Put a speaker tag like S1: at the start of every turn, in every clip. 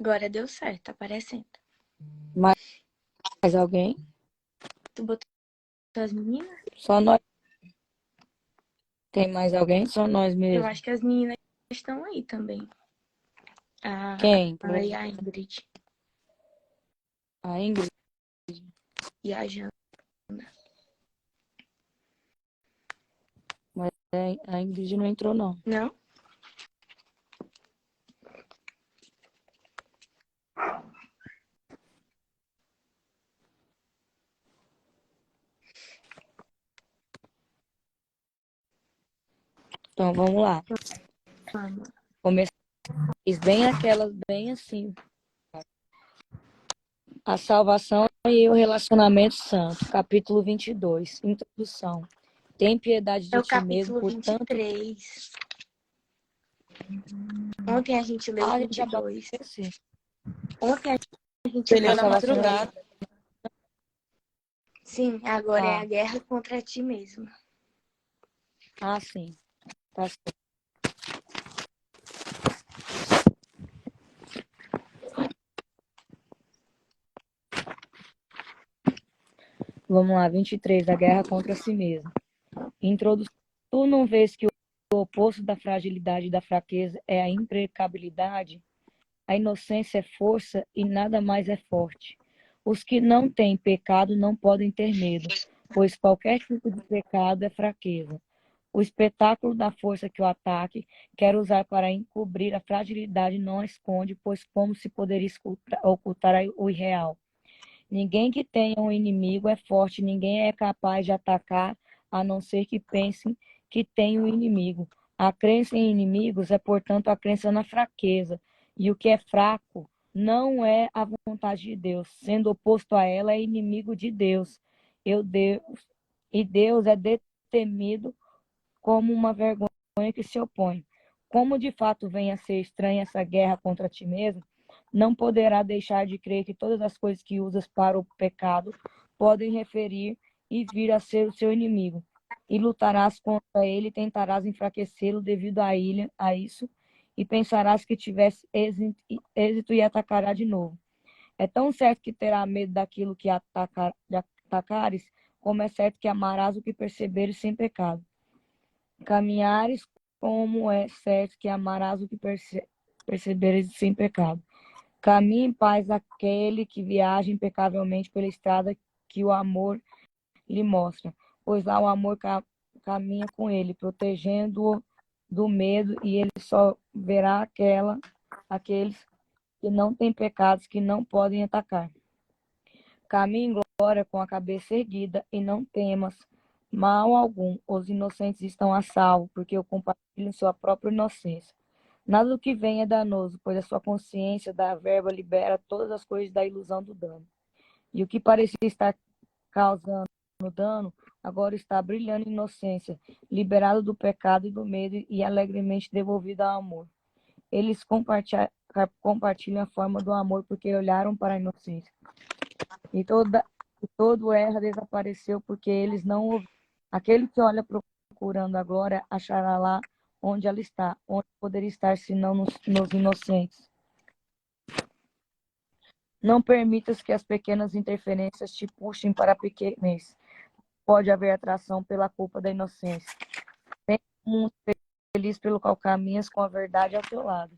S1: Agora deu certo, tá aparecendo.
S2: Mais alguém?
S1: Tu botou as meninas?
S2: Só nós. Tem mais alguém? Só nós
S1: Eu
S2: mesmo.
S1: acho que as meninas estão aí também.
S2: Quem?
S1: E a Ingrid
S2: A Ingrid?
S1: e a Jana.
S2: Mas a Ingrid não entrou, não.
S1: Não?
S2: Então, vamos lá.
S1: Vamos.
S2: Começar bem aquelas, bem assim. A salvação e o relacionamento santo. Capítulo 22. Introdução. Tem piedade
S1: É
S2: de
S1: o
S2: ti mesmo,
S1: capítulo
S2: portanto...
S1: 23. Ontem a gente leu
S2: Ah,
S1: o
S2: a gente já
S1: 22.
S2: esqueci.
S1: Ontem a gente
S3: Pneu
S1: leu
S2: A
S3: da
S1: o
S2: salvação...
S1: 23.
S3: madrugada.
S1: Sim, agora é
S2: Tá.
S1: a guerra contra ti mesmo.
S2: Ah, sim. Tá certo. Vamos lá, 23. A guerra contra si mesmo. Introdução. Tu não vês que o oposto da fragilidade e da fraqueza é a imprecabilidade? A inocência é força e nada mais é forte. Os que não têm pecado não podem ter medo, pois qualquer tipo de pecado é fraqueza. O espetáculo da força que o ataque quer usar para encobrir a fragilidade não a esconde, pois como se poderia ocultar o irreal? Ninguém que tenha um inimigo é forte, ninguém é capaz de atacar, a não ser que pensem que tem um inimigo. A crença em inimigos é, portanto, a crença na fraqueza. E o que é fraco não é a vontade de Deus. Sendo oposto a ela, é inimigo de Deus. E Deus é temido como uma vergonha que se opõe. Como de fato vem a ser estranha essa guerra contra ti mesmo, não poderá deixar de crer que todas as coisas que usas para o pecado podem referir e vir a ser o seu inimigo. E lutarás contra ele e tentarás enfraquecê-lo devido a isso, e pensarás que tivesse êxito e atacará de novo. É tão certo que terá medo daquilo que atacares, como é certo que amarás o que perceberes sem pecado. Caminhares como é certo que amarás o que perceberes sem pecado. Caminhe em paz aquele que viaja impecavelmente pela estrada que o amor lhe mostra, pois lá o amor caminha com ele, protegendo-o do medo, e ele só verá aqueles que não têm pecados que não podem atacar. Caminhe em glória com a cabeça erguida e não temas mal algum. Os inocentes estão a salvo, porque o compartilham sua própria inocência. Nada do que vem é danoso, pois a sua consciência da verba libera todas as coisas da ilusão do dano. E o que parecia estar causando dano, agora está brilhando em inocência, liberado do pecado e do medo e alegremente devolvido ao amor. Eles compartilham a forma do amor porque olharam para a inocência. E todo erra desapareceu porque eles não ouviram. Aquele que olha procurando a glória achará lá onde ela está, onde poderia estar senão nos inocentes. Não permitas que as pequenas interferências te puxem para a pequenez. Pode haver atração pela culpa da inocência. Tem um mundo feliz pelo qual caminhas com a verdade ao teu lado.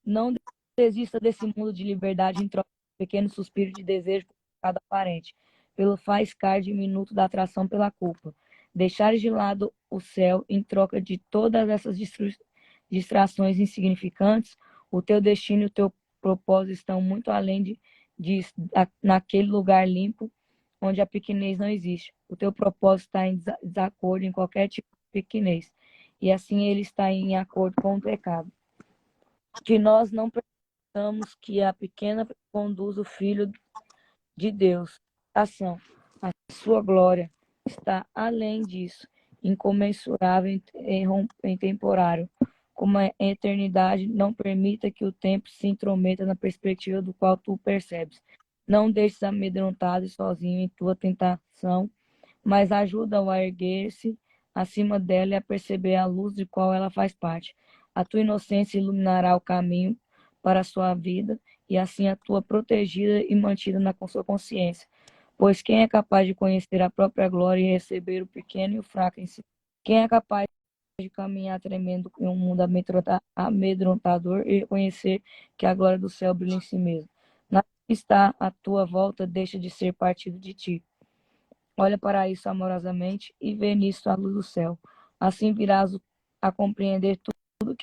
S2: Não desista desse mundo de liberdade em troca de um pequeno suspiro de desejo por cada parente, pelo faiscar diminuto da atração pela culpa. Deixar de lado o céu em troca de todas essas distrações insignificantes, o teu destino e o teu propósito estão muito além naquele lugar limpo onde a pequenez não existe. O teu propósito está em desacordo em qualquer tipo de pequenez, e assim ele está em acordo com o pecado. Que nós não permitamos que a pequena conduza o Filho de Deus. Ação. A sua glória está além disso, incomensurável e temporário. Como a eternidade, não permita que o tempo se intrometa na perspectiva do qual tu percebes. Não deixes amedrontado e sozinho em tua tentação, mas ajuda-o a erguer-se acima dela e a perceber a luz de qual ela faz parte. A tua inocência iluminará o caminho para a sua vida, e assim a tua protegida e mantida na sua consciência. Pois quem é capaz de conhecer a própria glória e receber o pequeno e o fraco em si? Quem é capaz de caminhar tremendo em um mundo amedrontador e reconhecer que a glória do céu brilha em si mesmo? Nada que está à tua volta deixa de ser partido de ti. Olha para isso amorosamente e vê nisso a luz do céu. Assim virás a compreender tudo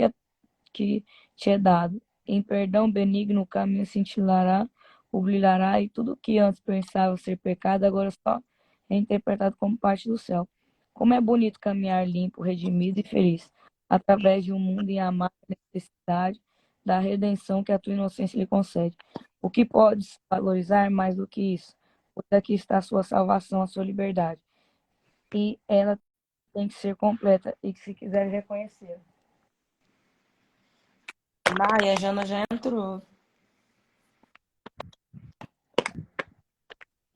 S2: que te é dado. Em perdão benigno o caminho cintilará, o brilhará, e tudo que antes pensava ser pecado, agora só é interpretado como parte do céu. Como é bonito caminhar limpo, redimido e feliz, através de um mundo em amarga necessidade da redenção que a tua inocência lhe concede. O que podes valorizar mais do que isso? Pois aqui está a sua salvação, a sua liberdade. E ela tem que ser completa, e que se quiser reconhecer.
S3: Vai, a Jana já entrou.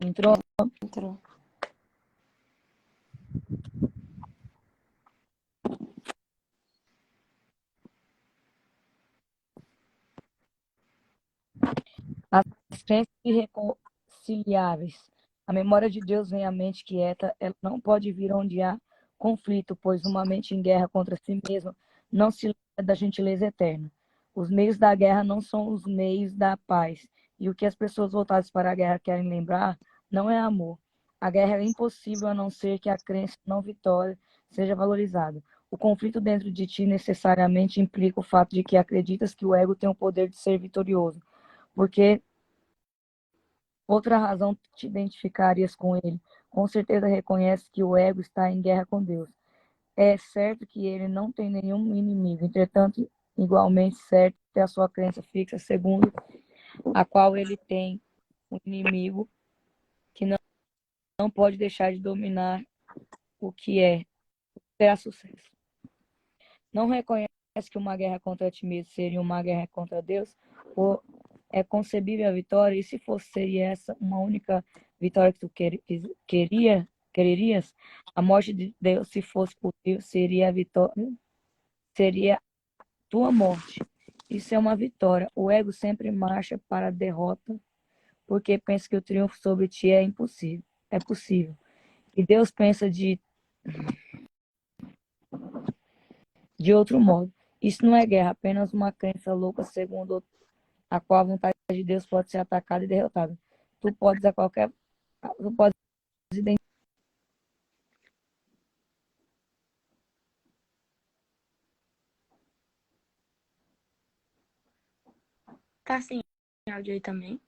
S2: Entrou?
S3: Entrou.
S2: As crenças irreconciliáveis. A memória de Deus vem à mente quieta, ela não pode vir onde há conflito, pois uma mente em guerra contra si mesma não se lembra da gentileza eterna. Os meios da guerra não são os meios da paz, e o que as pessoas voltadas para a guerra querem lembrar não é amor. A guerra é impossível a não ser que a crença não vitória seja valorizada. O conflito dentro de ti necessariamente implica o fato de que acreditas que o ego tem o poder de ser vitorioso, porque outra razão te identificarias com ele. Com certeza reconhece que o ego está em guerra com Deus. É certo que ele não tem nenhum inimigo, entretanto, igualmente certo é a sua crença fixa, segundo a qual ele tem um inimigo que não pode deixar de dominar o que terá sucesso. Não reconhece que uma guerra contra ti mesmo seria uma guerra contra Deus? Ou é concebível a vitória? E se fosse, seria essa uma única vitória que tu quererias? A morte de Deus, se fosse possível, seria a vitória, seria tua morte. Isso é uma vitória. O ego sempre marcha para a derrota, porque pensa que o triunfo sobre ti é impossível. É possível. E Deus pensa de outro modo. Isso não é guerra, apenas uma crença louca segundo a qual a vontade de Deus pode ser atacada e derrotada. Tu podes a qualquer tu podes
S1: Tá sem áudio aí também?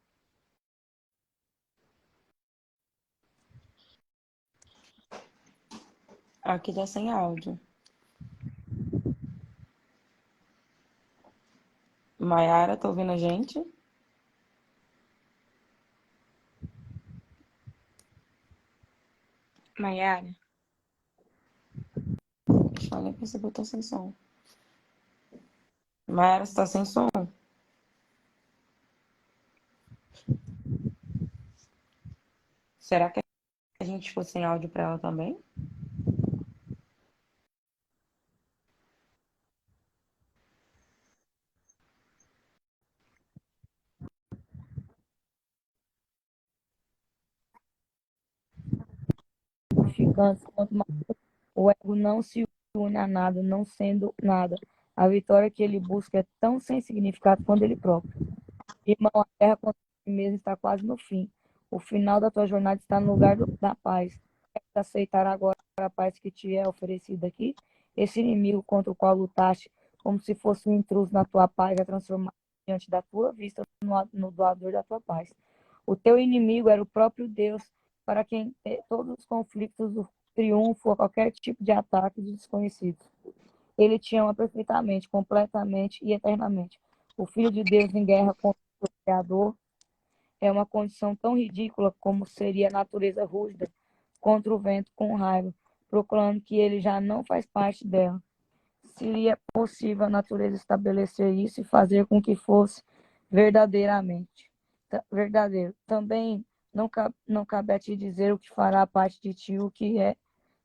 S3: Aqui tá sem áudio. Maiara, tá ouvindo a gente?
S1: Maiara?
S3: Deixa eu nem perceber que eu tô sem som. Maiara, você tá sem som? Será que a gente ficou sem áudio pra ela também?
S2: ficantes quanto mais o ego não se une a nada, não sendo nada. A vitória que ele busca é tão sem significado quanto ele próprio. Irmão, a guerra contra si mesmo está quase no fim. O final da tua jornada está no lugar da paz. Queres aceitar agora a paz que te é oferecida aqui? Esse inimigo contra o qual lutaste, como se fosse um intruso na tua paz, é transformado diante da tua vista no doador da tua paz. O teu inimigo era o próprio Deus, para quem todos os conflitos, o triunfo ou qualquer tipo de ataque de desconhecidos. Ele te ama perfeitamente, completamente e eternamente. O Filho de Deus em guerra contra o Criador é uma condição tão ridícula como seria a natureza rústida contra o vento com raiva, proclamando que ele já não faz parte dela. Seria possível a natureza estabelecer isso e fazer com que fosse verdadeiramente verdadeiro. Também não cabe a ti dizer o que fará parte de ti, o que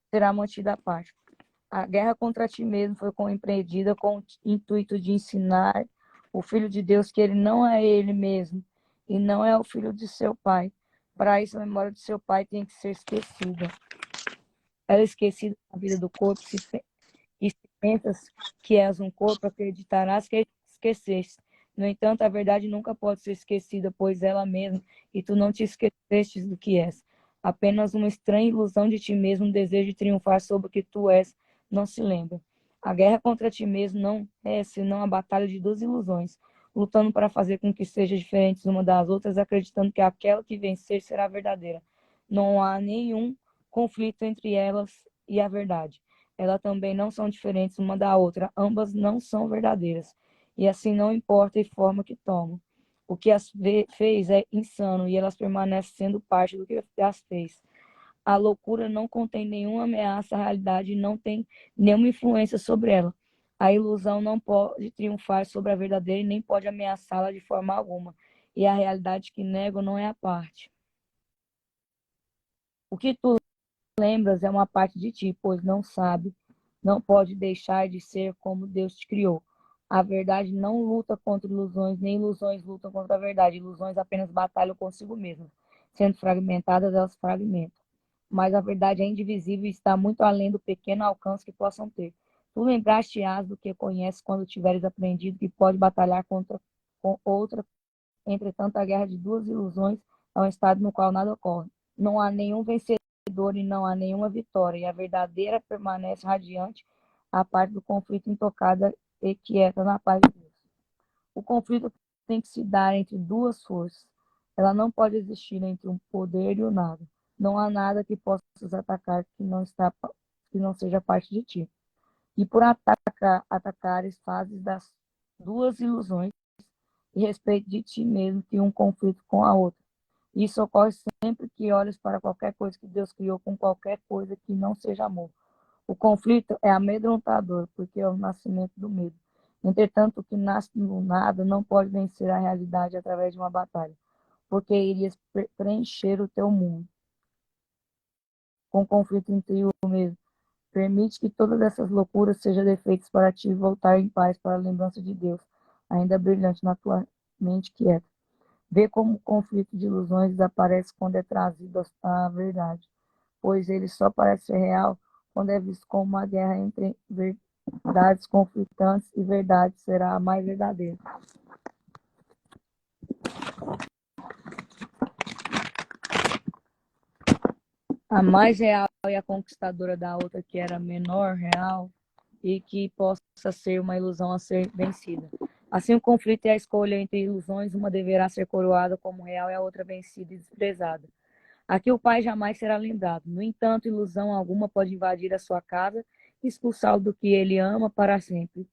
S2: será mantido à parte. A guerra contra ti mesmo foi empreendida com o intuito de ensinar o Filho de Deus, que ele não é ele mesmo e não é o filho de seu pai. Para isso, a memória de seu pai tem que ser esquecida. Ela é esquecida na vida do corpo, e se pensas que és um corpo, acreditarás que esqueceste. No entanto, a verdade nunca pode ser esquecida, pois ela mesma, e tu não te esquecestes do que és. Apenas uma estranha ilusão de ti mesmo, um desejo de triunfar sobre o que tu és, não se lembra. A guerra contra ti mesmo não é senão a batalha de duas ilusões, lutando para fazer com que sejam diferentes uma das outras, acreditando que aquela que vencer será verdadeira. Não há nenhum conflito entre elas e a verdade. Elas também não são diferentes uma da outra, ambas não são verdadeiras. E assim não importa a forma que tomam. O que as fez é insano e elas permanecem sendo parte do que as fez. A loucura não contém nenhuma ameaça à realidade e não tem nenhuma influência sobre ela. A ilusão não pode triunfar sobre a verdadeira e nem pode ameaçá-la de forma alguma. E a realidade que nego não é a parte. O que tu lembras é uma parte de ti, pois não sabe, não pode deixar de ser como Deus te criou. A verdade não luta contra ilusões, nem ilusões lutam contra a verdade. Ilusões apenas batalham consigo mesmas. Sendo fragmentadas, elas fragmentam. Mas a verdade é indivisível e está muito além do pequeno alcance que possam ter. Tu lembraste-ás do que conheces quando tiveres aprendido que pode batalhar com outra. Entretanto, a guerra de duas ilusões é um estado no qual nada ocorre. Não há nenhum vencedor e não há nenhuma vitória, e a verdadeira permanece radiante, a parte do conflito intocada e quieta na paz de Deus. O conflito tem que se dar entre duas forças. Ela não pode existir entre um poder e o nada. Não há nada que possas atacar que não seja parte de ti. E por atacares fases das duas ilusões e respeito de ti mesmo que um conflito com a outra. Isso ocorre sempre que olhas para qualquer coisa que Deus criou com qualquer coisa que não seja amor. O conflito é amedrontador, porque é o nascimento do medo. Entretanto, o que nasce no nada não pode vencer a realidade através de uma batalha, porque irias preencher o teu mundo com conflito interior mesmo. Permite que todas essas loucuras sejam defeitos para ti voltar em paz para a lembrança de Deus, ainda brilhante na tua mente quieta. Vê como o conflito de ilusões desaparece quando é trazido à verdade, pois ele só parece ser real quando é visto como uma guerra entre verdades conflitantes e verdade será a mais verdadeira. A mais real e a conquistadora da outra que era menor real e que possa ser uma ilusão a ser vencida. Assim, o conflito é a escolha entre ilusões, uma deverá ser coroada como real e a outra vencida e desprezada. Aqui o pai jamais será lembrado. No entanto, ilusão alguma pode invadir a sua casa e expulsá-lo do que ele ama para sempre.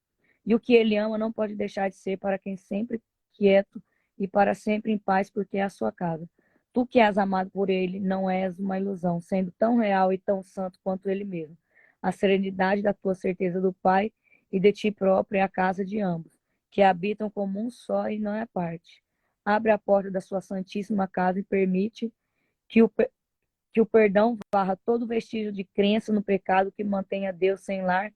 S2: E o que ele ama não pode deixar de ser para quem sempre quieto e para sempre em paz, porque é a sua casa. Tu que és amado por ele não és uma ilusão, sendo tão real e tão santo quanto ele mesmo. A serenidade da tua certeza do Pai e de ti próprio é a casa de ambos, que habitam como um só e não é parte. Abre a porta da sua santíssima casa e permite que o perdão varra todo vestígio de crença no pecado que mantenha Deus sem lar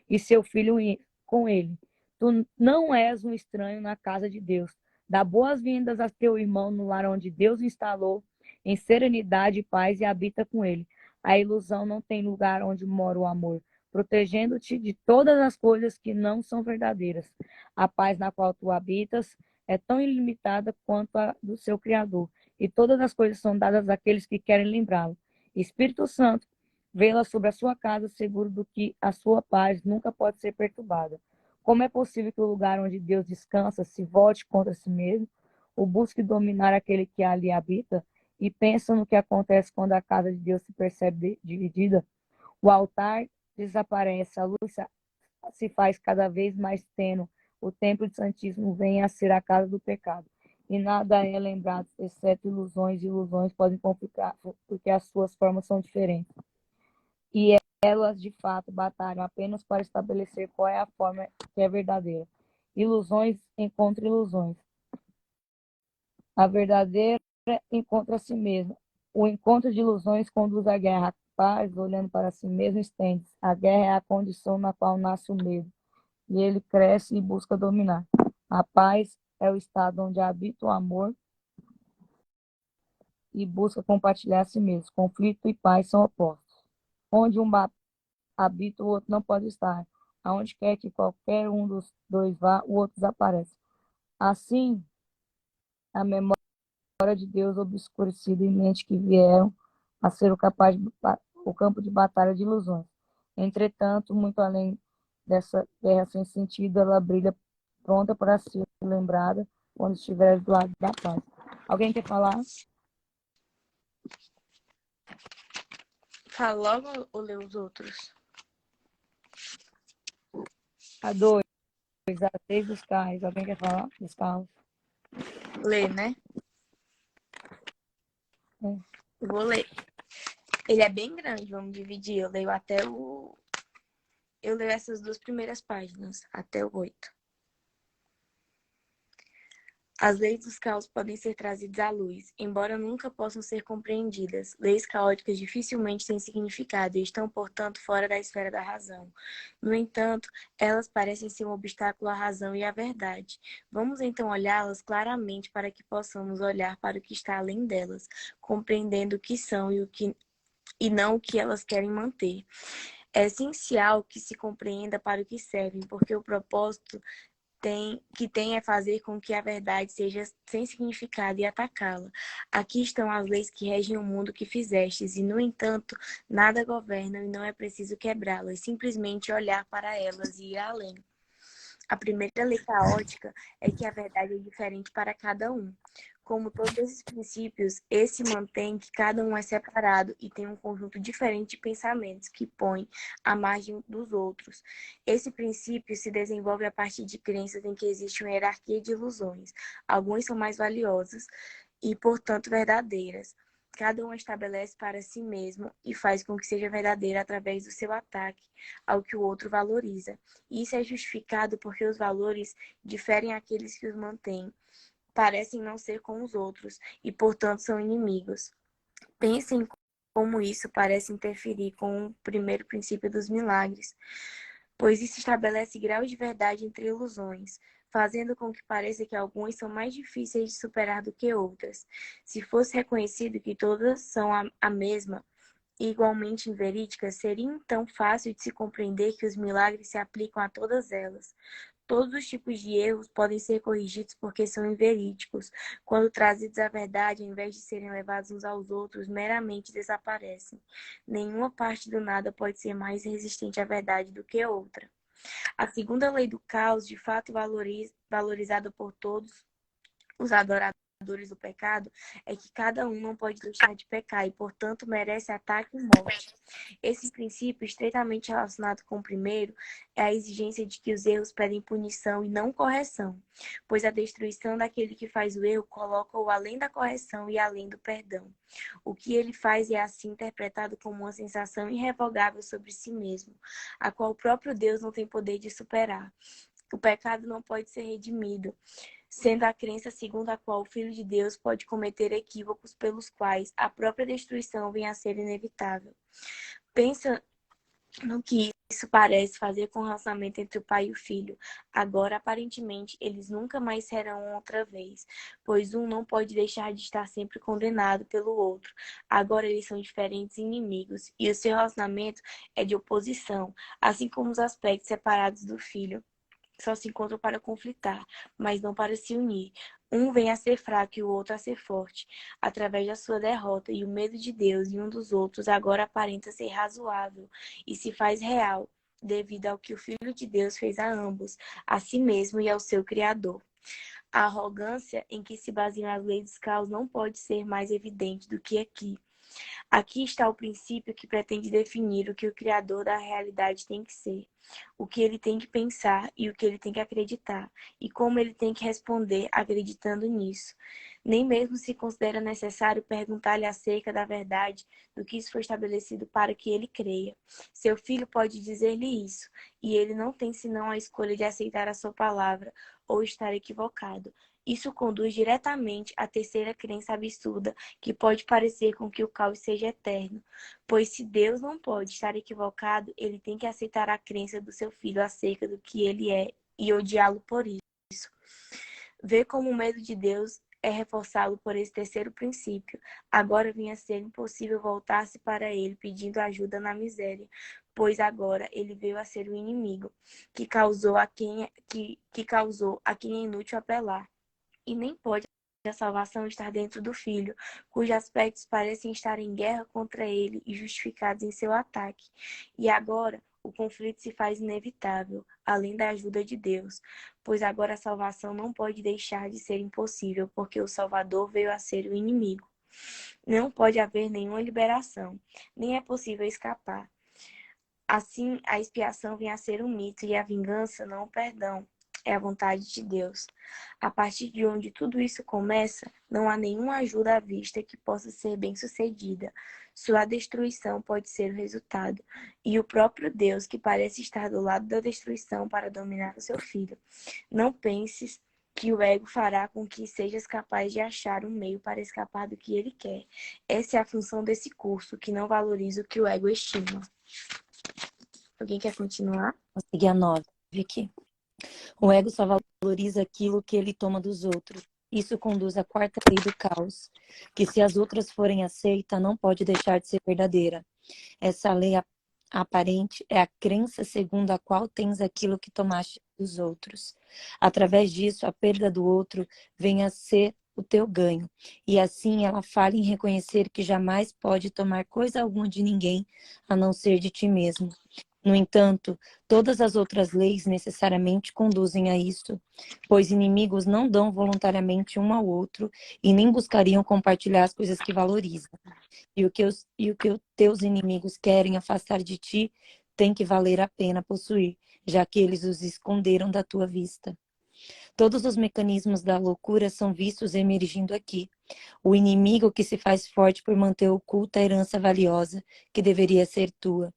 S2: e seu filho com ele. Tu não és um estranho na casa de Deus. Dá boas-vindas a teu irmão no lar onde Deus o instalou em serenidade e paz e habita com ele. A ilusão não tem lugar onde mora o amor, protegendo-te de todas as coisas que não são verdadeiras. A paz na qual tu habitas é tão ilimitada quanto a do seu Criador, e todas as coisas são dadas àqueles que querem lembrá-lo. Espírito Santo, vê-la sobre a sua casa, seguro do que a sua paz nunca pode ser perturbada. Como é possível que o lugar onde Deus descansa se volte contra si mesmo, ou busque dominar aquele que ali habita, e pensa no que acontece quando a casa de Deus se percebe dividida? O altar desaparece, a luz se faz cada vez mais tênue, o templo de Santíssimo vem a ser a casa do pecado. E nada é lembrado, exceto ilusões, e ilusões podem complicar, porque as suas formas são diferentes. E elas, de fato, batalham apenas para estabelecer qual é a forma que é verdadeira. Ilusões encontram ilusões. A verdadeira encontra a si mesma. O encontro de ilusões conduz à guerra. A paz, olhando para si mesmo, estende-se. A guerra é a condição na qual nasce o medo. E ele cresce e busca dominar. A paz é o estado onde habita o amor e busca compartilhar a si mesmo. Conflito e paz são opostos. Onde habita, o outro não pode estar. Aonde quer que qualquer um dos dois vá, o outro desaparece. Assim, a memória de Deus obscurecida em mente que vieram a ser o campo de batalha de ilusões. Entretanto, muito além dessa guerra sem sentido, ela brilha pronta para ser lembrada quando estiver do lado da paz. Alguém quer falar?
S1: Fala logo ou lê os outros?
S2: A 2, a 6 dos carros. Alguém quer falar dos carros?
S1: Lê, né?
S2: É.
S1: Eu vou ler. Ele é bem grande, vamos dividir. Eu leio até o. Eu leio essas duas primeiras páginas, até o 8. As leis dos caos podem ser trazidas à luz, embora nunca possam ser compreendidas. Leis caóticas dificilmente têm significado e estão, portanto, fora da esfera da razão. No entanto, elas parecem ser um obstáculo à razão e à verdade. Vamos então olhá-las claramente para que possamos olhar para o que está além delas, compreendendo o que são e não o que elas querem manter. É essencial que se compreenda para o que servem, porque o propósito tem é fazer com que a verdade seja sem significado e atacá-la. Aqui estão as leis que regem o mundo que fizestes, e, no entanto, nada governam e não é preciso quebrá-las, simplesmente olhar para elas e ir além. A primeira lei caótica é que a verdade é diferente para cada um. Como todos esses princípios, esse mantém que cada um é separado e tem um conjunto diferente de pensamentos que põe à margem dos outros. Esse princípio se desenvolve a partir de crenças em que existe uma hierarquia de ilusões. Algumas são mais valiosas e, portanto, verdadeiras. Cada um estabelece para si mesmo e faz com que seja verdadeira através do seu ataque ao que o outro valoriza. Isso é justificado porque os valores diferem àqueles que os mantêm, parecem não ser com os outros e, portanto, são inimigos. Pensem como isso parece interferir com o primeiro princípio dos milagres, pois isso estabelece graus de verdade entre ilusões, fazendo com que pareça que algumas são mais difíceis de superar do que outras. Se fosse reconhecido que todas são a mesma, igualmente inverídicas, seria então fácil de se compreender que os milagres se aplicam a todas elas. Todos os tipos de erros podem ser corrigidos porque são inverídicos. Quando trazidos à verdade, ao invés de serem levados uns aos outros, meramente desaparecem. Nenhuma parte do nada pode ser mais resistente à verdade do que outra. A segunda lei do caos, de fato valorizada por todos os adoradores do pecado, é que cada um não pode deixar de pecar e, portanto, merece ataque e morte. Esse princípio, estreitamente relacionado com o primeiro, é a exigência de que os erros pedem punição e não correção, pois a destruição daquele que faz o erro coloca-o além da correção e além do perdão. O que ele faz é assim interpretado como uma sensação irrevogável sobre si mesmo, a qual o próprio Deus não tem poder de superar. O pecado não pode ser redimido, sendo a crença segundo a qual o Filho de Deus pode cometer equívocos pelos quais a própria destruição vem a ser inevitável. Pensa no que isso parece fazer com o relacionamento entre o pai e o filho. Agora, aparentemente, eles nunca mais serão outra vez, pois um não pode deixar de estar sempre condenado pelo outro. Agora eles são diferentes inimigos, e o seu relacionamento é de oposição, assim como os aspectos separados do filho só se encontram para conflitar, mas não para se unir. Um vem a ser fraco e o outro a ser forte, através da sua derrota, e o medo de Deus e um dos outros agora aparenta ser razoável e se faz real, devido ao que o Filho de Deus fez a ambos, a si mesmo e ao seu Criador. A arrogância em que se baseiam as leis dos caos não pode ser mais evidente do que aqui. Aqui está o princípio que pretende definir o que o Criador da realidade tem que ser, o que ele tem que pensar e o que ele tem que acreditar, e como ele tem que responder acreditando nisso. Nem mesmo se considera necessário perguntar-lhe acerca da verdade do que isso foi estabelecido para que ele creia. Seu filho pode dizer-lhe isso, e ele não tem senão a escolha de aceitar a sua palavra ou estar equivocado. Isso conduz diretamente à terceira crença absurda, que pode parecer com que o caos seja eterno. Pois se Deus não pode estar equivocado, ele tem que aceitar a crença do seu filho acerca do que ele é e odiá-lo por isso. Vê como o medo de Deus é reforçado por esse terceiro princípio. Agora vinha a ser impossível voltar-se para ele pedindo ajuda na miséria, pois agora ele veio a ser o inimigo, que causou a quem é inútil apelar. E nem pode a salvação estar dentro do Filho, cujos aspectos parecem estar em guerra contra ele e justificados em seu ataque. E agora o conflito se faz inevitável, além da ajuda de Deus, pois agora a salvação não pode deixar de ser impossível, porque o Salvador veio a ser o inimigo. Não pode haver nenhuma liberação, nem é possível escapar. Assim, a expiação vem a ser um mito e a vingança não o perdão. É a vontade de Deus. A partir de onde tudo isso começa, não há nenhuma ajuda à vista que possa ser bem-sucedida. Sua destruição pode ser o resultado. E o próprio Deus, que parece estar do lado da destruição para dominar o seu filho. Não penses que o ego fará com que sejas capaz de achar um meio para escapar do que ele quer. Essa é a função desse curso, que não valoriza o que o ego estima. Alguém quer continuar?
S2: Vou seguir a 9 aqui. O ego só valoriza aquilo que ele toma dos outros. Isso conduz à quarta lei do caos, que se as outras forem aceitas, não pode deixar de ser verdadeira. Essa lei aparente é a crença segundo a qual tens aquilo que tomaste dos outros. Através disso, a perda do outro vem a ser o teu ganho. E assim ela falha em reconhecer que jamais pode tomar coisa alguma de ninguém, a não ser de ti mesmo. No entanto, todas as outras leis necessariamente conduzem a isso, pois inimigos não dão voluntariamente um ao outro e nem buscariam compartilhar as coisas que valorizam. E o que os teus inimigos querem afastar de ti tem que valer a pena possuir, já que eles os esconderam da tua vista. Todos os mecanismos da loucura são vistos emergindo aqui. O inimigo que se faz forte por manter oculta a herança valiosa que deveria ser tua.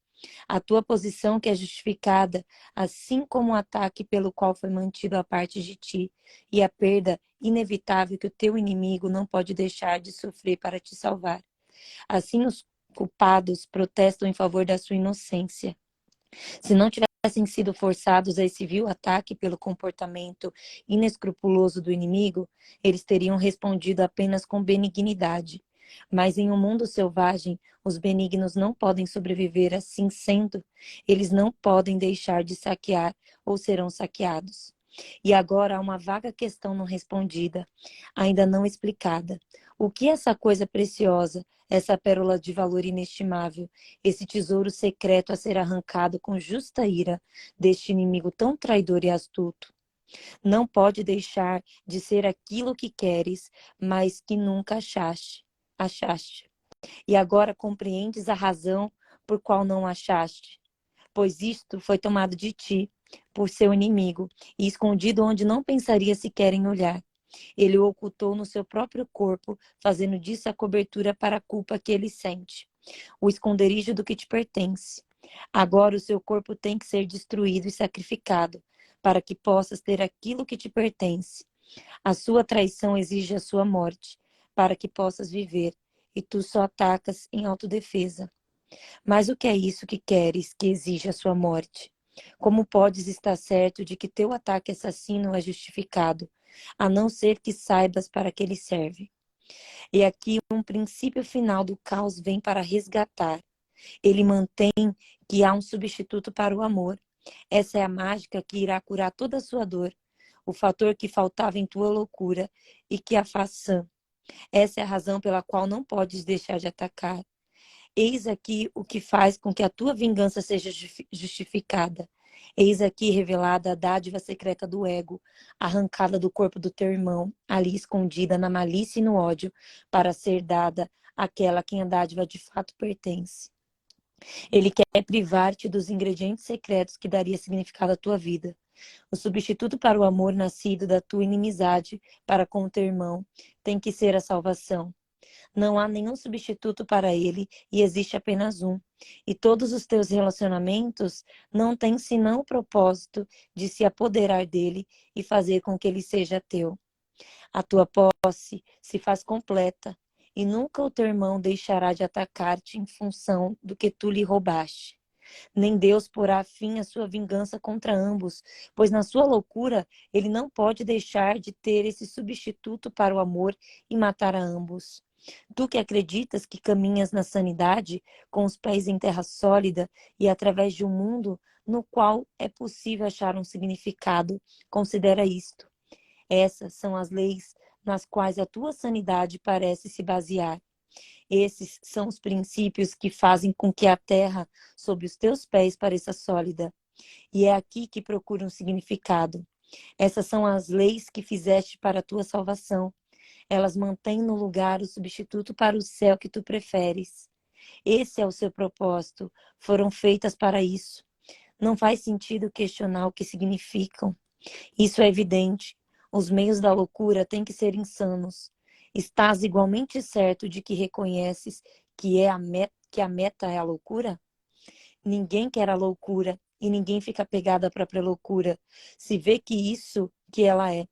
S2: A tua posição que é justificada, assim como o ataque pelo qual foi mantido a parte de ti, e a perda inevitável que o teu inimigo não pode deixar de sofrer para te salvar. Assim, os culpados protestam em favor da sua inocência. Se não tivessem sido forçados a esse vil ataque pelo comportamento inescrupuloso do inimigo, eles teriam respondido apenas com benignidade. Mas em um mundo selvagem, os benignos não podem sobreviver. Assim sendo, eles não podem deixar de saquear ou serão saqueados. E agora há uma vaga questão não respondida, ainda não explicada. O que é essa coisa preciosa, essa pérola de valor inestimável, esse tesouro secreto a ser arrancado com justa ira deste inimigo tão traidor e astuto? Não pode deixar de ser aquilo que queres, mas que nunca achaste. E agora compreendes a razão por qual não achaste, pois isto foi tomado de ti por seu inimigo e escondido onde não pensaria sequer em olhar. Ele o ocultou no seu próprio corpo, fazendo disso a cobertura para a culpa que ele sente, o esconderijo do que te pertence. Agora o seu corpo tem que ser destruído e sacrificado, para que possas ter aquilo que te pertence. A sua traição exige a sua morte, para que possas viver, e tu só atacas em autodefesa. Mas o que é isso que queres, que exige a sua morte? Como podes estar certo de que teu ataque assassino é justificado, a não ser que saibas para que ele serve? E aqui um princípio final do caos vem para resgatar. Ele mantém que há um substituto para o amor. Essa é a mágica que irá curar toda a sua dor, o fator que faltava em tua loucura e que a faz sã. Essa é a razão pela qual não podes deixar de atacar. Eis aqui o que faz com que a tua vingança seja justificada. Eis aqui revelada a dádiva secreta do ego, arrancada do corpo do teu irmão, ali escondida na malícia e no ódio, para ser dada àquela a quem a dádiva de fato pertence. Ele quer privar-te dos ingredientes secretos que daria significado à tua vida. O substituto para o amor nascido da tua inimizade para com o teu irmão tem que ser a salvação. Não há nenhum substituto para ele e existe apenas um. E todos os teus relacionamentos não têm senão o propósito de se apoderar dele e fazer com que ele seja teu. A tua posse se faz completa e nunca o teu irmão deixará de atacar-te em função do que tu lhe roubaste. Nem Deus porá fim à sua vingança contra ambos, pois na sua loucura ele não pode deixar de ter esse substituto para o amor e matar a ambos. Tu que acreditas que caminhas na sanidade, com os pés em terra sólida e através de um mundo no qual é possível achar um significado, considera isto. Essas são as leis nas quais a tua sanidade parece se basear. Esses são os princípios que fazem com que a terra sob os teus pés pareça sólida. E é aqui que procura um significado. Essas são as leis que fizeste para a tua salvação. Elas mantêm no lugar o substituto para o céu que tu preferes. Esse é o seu propósito. Foram feitas para isso. Não faz sentido questionar o que significam. Isso é evidente. Os meios da loucura têm que ser insanos. Estás igualmente certo de que reconheces que a meta é a loucura? Ninguém quer a loucura e ninguém fica pegado à própria loucura. Se vê que isso que ela é.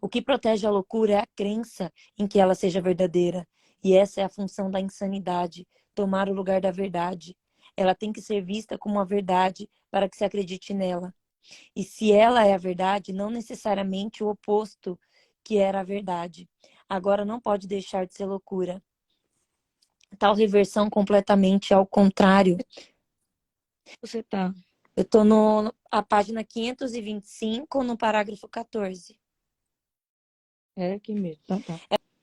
S2: O que protege a loucura é a crença em que ela seja verdadeira. E essa é a função da insanidade, tomar o lugar da verdade. Ela tem que ser vista como a verdade para que se acredite nela. E se ela é a verdade, não necessariamente o oposto que era a verdade. Agora não pode deixar de ser loucura. Tal reversão completamente ao contrário. Você tá. Eu estou na página 525, no parágrafo 14. É aqui mesmo. Tá.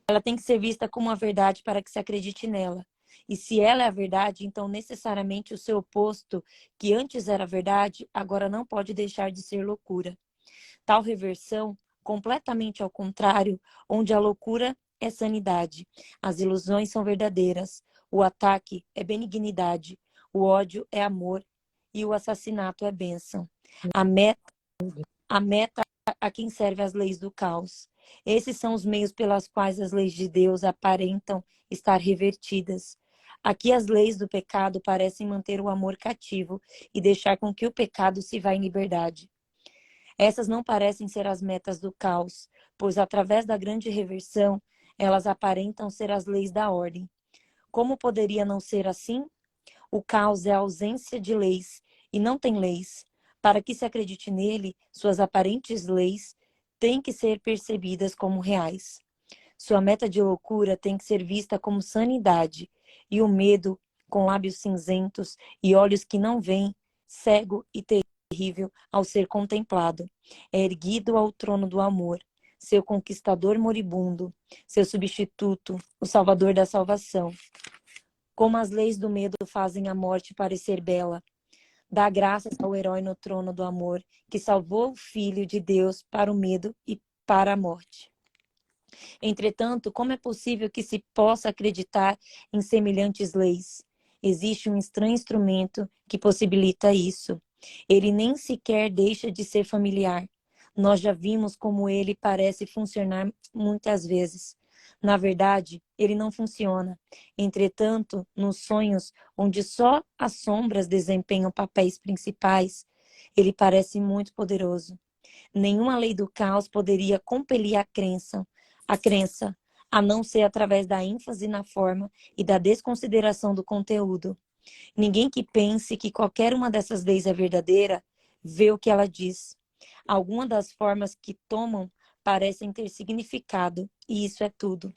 S2: Ela tem que ser vista como a verdade para que se acredite nela. E se ela é a verdade, então necessariamente o seu oposto, que antes era verdade, agora não pode deixar de ser loucura. Tal reversão, completamente ao contrário, onde a loucura é sanidade, as ilusões são verdadeiras, o ataque é benignidade, o ódio é amor e o assassinato é bênção. A meta a quem serve as leis do caos. Esses são os meios pelas quais as leis de Deus aparentam estar revertidas. Aqui as leis do pecado parecem manter o amor cativo e deixar com que o pecado se vá em liberdade. Essas não parecem ser as metas do caos, pois através da grande reversão, elas aparentam ser as leis da ordem. Como poderia não ser assim? O caos é a ausência de leis e não tem leis. Para que se acredite nele, suas aparentes leis têm que ser percebidas como reais. Sua meta de loucura tem que ser vista como sanidade, e o medo, com lábios cinzentos e olhos que não veem, cego e terrível ao ser contemplado, é erguido ao trono do amor, seu conquistador moribundo, seu substituto, o salvador da salvação. Como as leis do medo fazem a morte parecer bela, dá graças ao herói no trono do amor, que salvou o Filho de Deus para o medo e para a morte. Entretanto, como é possível que se possa acreditar em semelhantes leis? Existe um estranho instrumento que possibilita isso. Ele nem sequer deixa de ser familiar. Nós já vimos como ele parece funcionar muitas vezes. Na verdade, ele não funciona. Entretanto, nos sonhos, onde só as sombras desempenham papéis principais, ele parece muito poderoso. Nenhuma lei do caos poderia compelir a crença, a não ser através da ênfase na forma e da desconsideração do conteúdo. Ninguém que pense que qualquer uma dessas leis é verdadeira, vê o que ela diz. Algumas das formas que tomam parecem ter significado, e isso é tudo.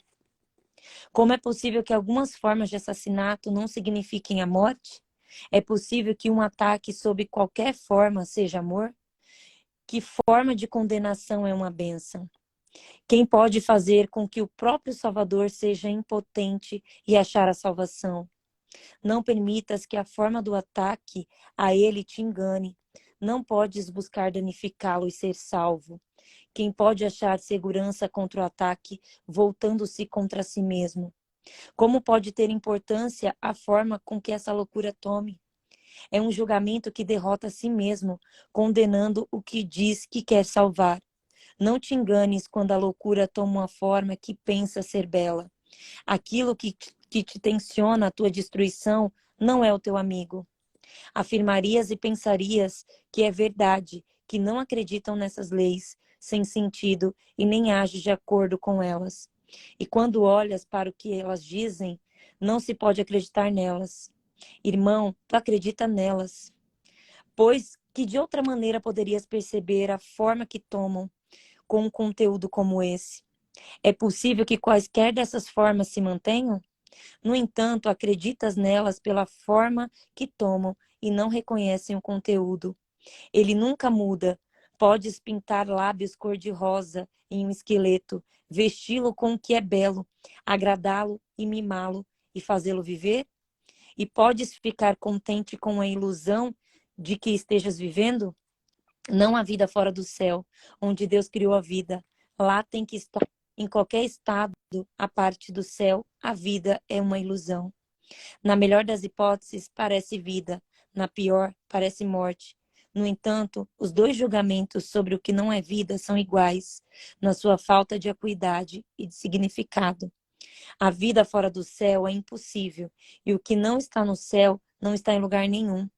S2: Como é possível que algumas formas de assassinato não signifiquem a morte? É possível que um ataque sob qualquer forma seja amor? Que forma de condenação é uma bênção? Quem pode fazer com que o próprio Salvador seja impotente e achar a salvação? Não permitas que a forma do ataque a ele te engane. Não podes buscar danificá-lo e ser salvo. Quem pode achar segurança contra o ataque, voltando-se contra si mesmo? Como pode ter importância a forma com que essa loucura tome? É um julgamento que derrota a si mesmo, condenando o que diz que quer salvar. Não te enganes quando a loucura toma uma forma que pensa ser bela. Aquilo que te tensiona a tua destruição não é o teu amigo. Afirmarias e pensarias que é verdade, que não acreditam nessas leis, sem sentido, e nem ages de acordo com elas. E quando olhas para o que elas dizem, não se pode acreditar nelas.
S4: Irmão, tu acredita nelas, pois que de outra maneira poderias perceber a forma que tomam com um conteúdo como esse? É possível que quaisquer dessas formas se mantenham? No entanto, acreditas nelas pela forma que tomam e não reconhecem o conteúdo. Ele nunca muda. Podes pintar lábios cor-de-rosa em um esqueleto, vesti-lo com o que é belo, agradá-lo e mimá-lo e fazê-lo viver? E podes ficar contente com a ilusão de que estejas vivendo? Não há vida fora do céu, onde Deus criou a vida. Lá tem que estar. Em qualquer estado, a parte do céu, a vida é uma ilusão. Na melhor das hipóteses, parece vida. Na pior, parece morte. No entanto, os dois julgamentos sobre o que não é vida são iguais, na sua falta de acuidade e de significado. A vida fora do céu é impossível, e o que não está no céu não está em lugar nenhum.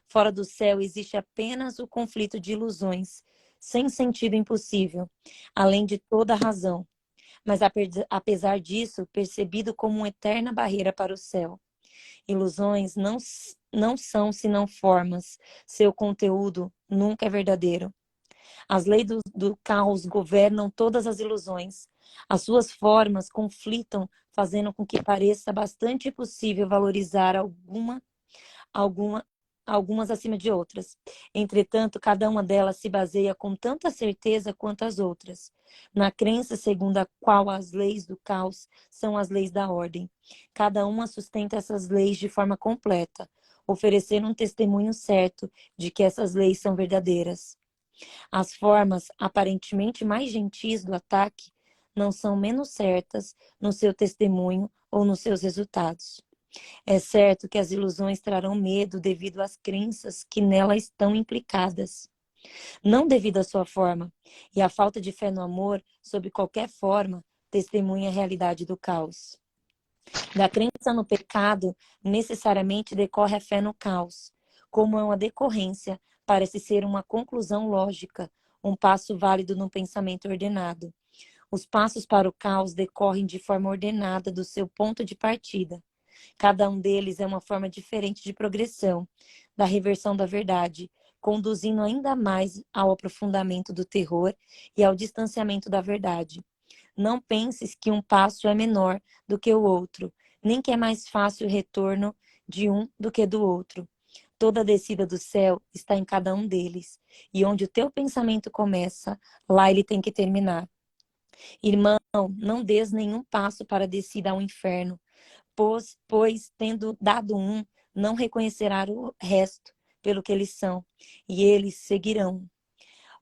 S4: Fora do céu existe apenas o conflito de ilusões, sem sentido impossível, além de toda a razão, mas apesar disso, percebido como uma eterna barreira para o céu. Ilusões não são senão formas, seu conteúdo nunca é verdadeiro. As leis do caos governam todas as ilusões. As suas formas conflitam, fazendo com que pareça bastante possível valorizar alguma, algumas acima de outras. Entretanto, cada uma delas se baseia com tanta certeza quanto as outras, na crença segundo a qual as leis do caos são as leis da ordem. Cada uma sustenta essas leis de forma completa, oferecendo um testemunho certo de que essas leis são verdadeiras. As formas aparentemente mais gentis do ataque não são menos certas no seu testemunho ou nos seus resultados. É certo que as ilusões trarão medo devido às crenças que nela estão implicadas, não devido à sua forma, e a falta de fé no amor, sob qualquer forma, testemunha a realidade do caos. Da crença no pecado, necessariamente decorre a fé no caos. Como é uma decorrência, parece ser uma conclusão lógica, um passo válido num pensamento ordenado. Os passos para o caos decorrem de forma ordenada do seu ponto de partida. Cada um deles é uma forma diferente de progressão, da reversão da verdade, conduzindo ainda mais ao aprofundamento do terror e ao distanciamento da verdade. Não penses que um passo é menor do que o outro, nem que é mais fácil o retorno de um do que do outro. Toda a descida do céu está em cada um deles, e onde o teu pensamento começa, lá ele tem que terminar. Irmão, não des nenhum passo para a descida ao inferno, pois tendo dado um, não reconhecerá o resto pelo que eles são, e eles seguirão.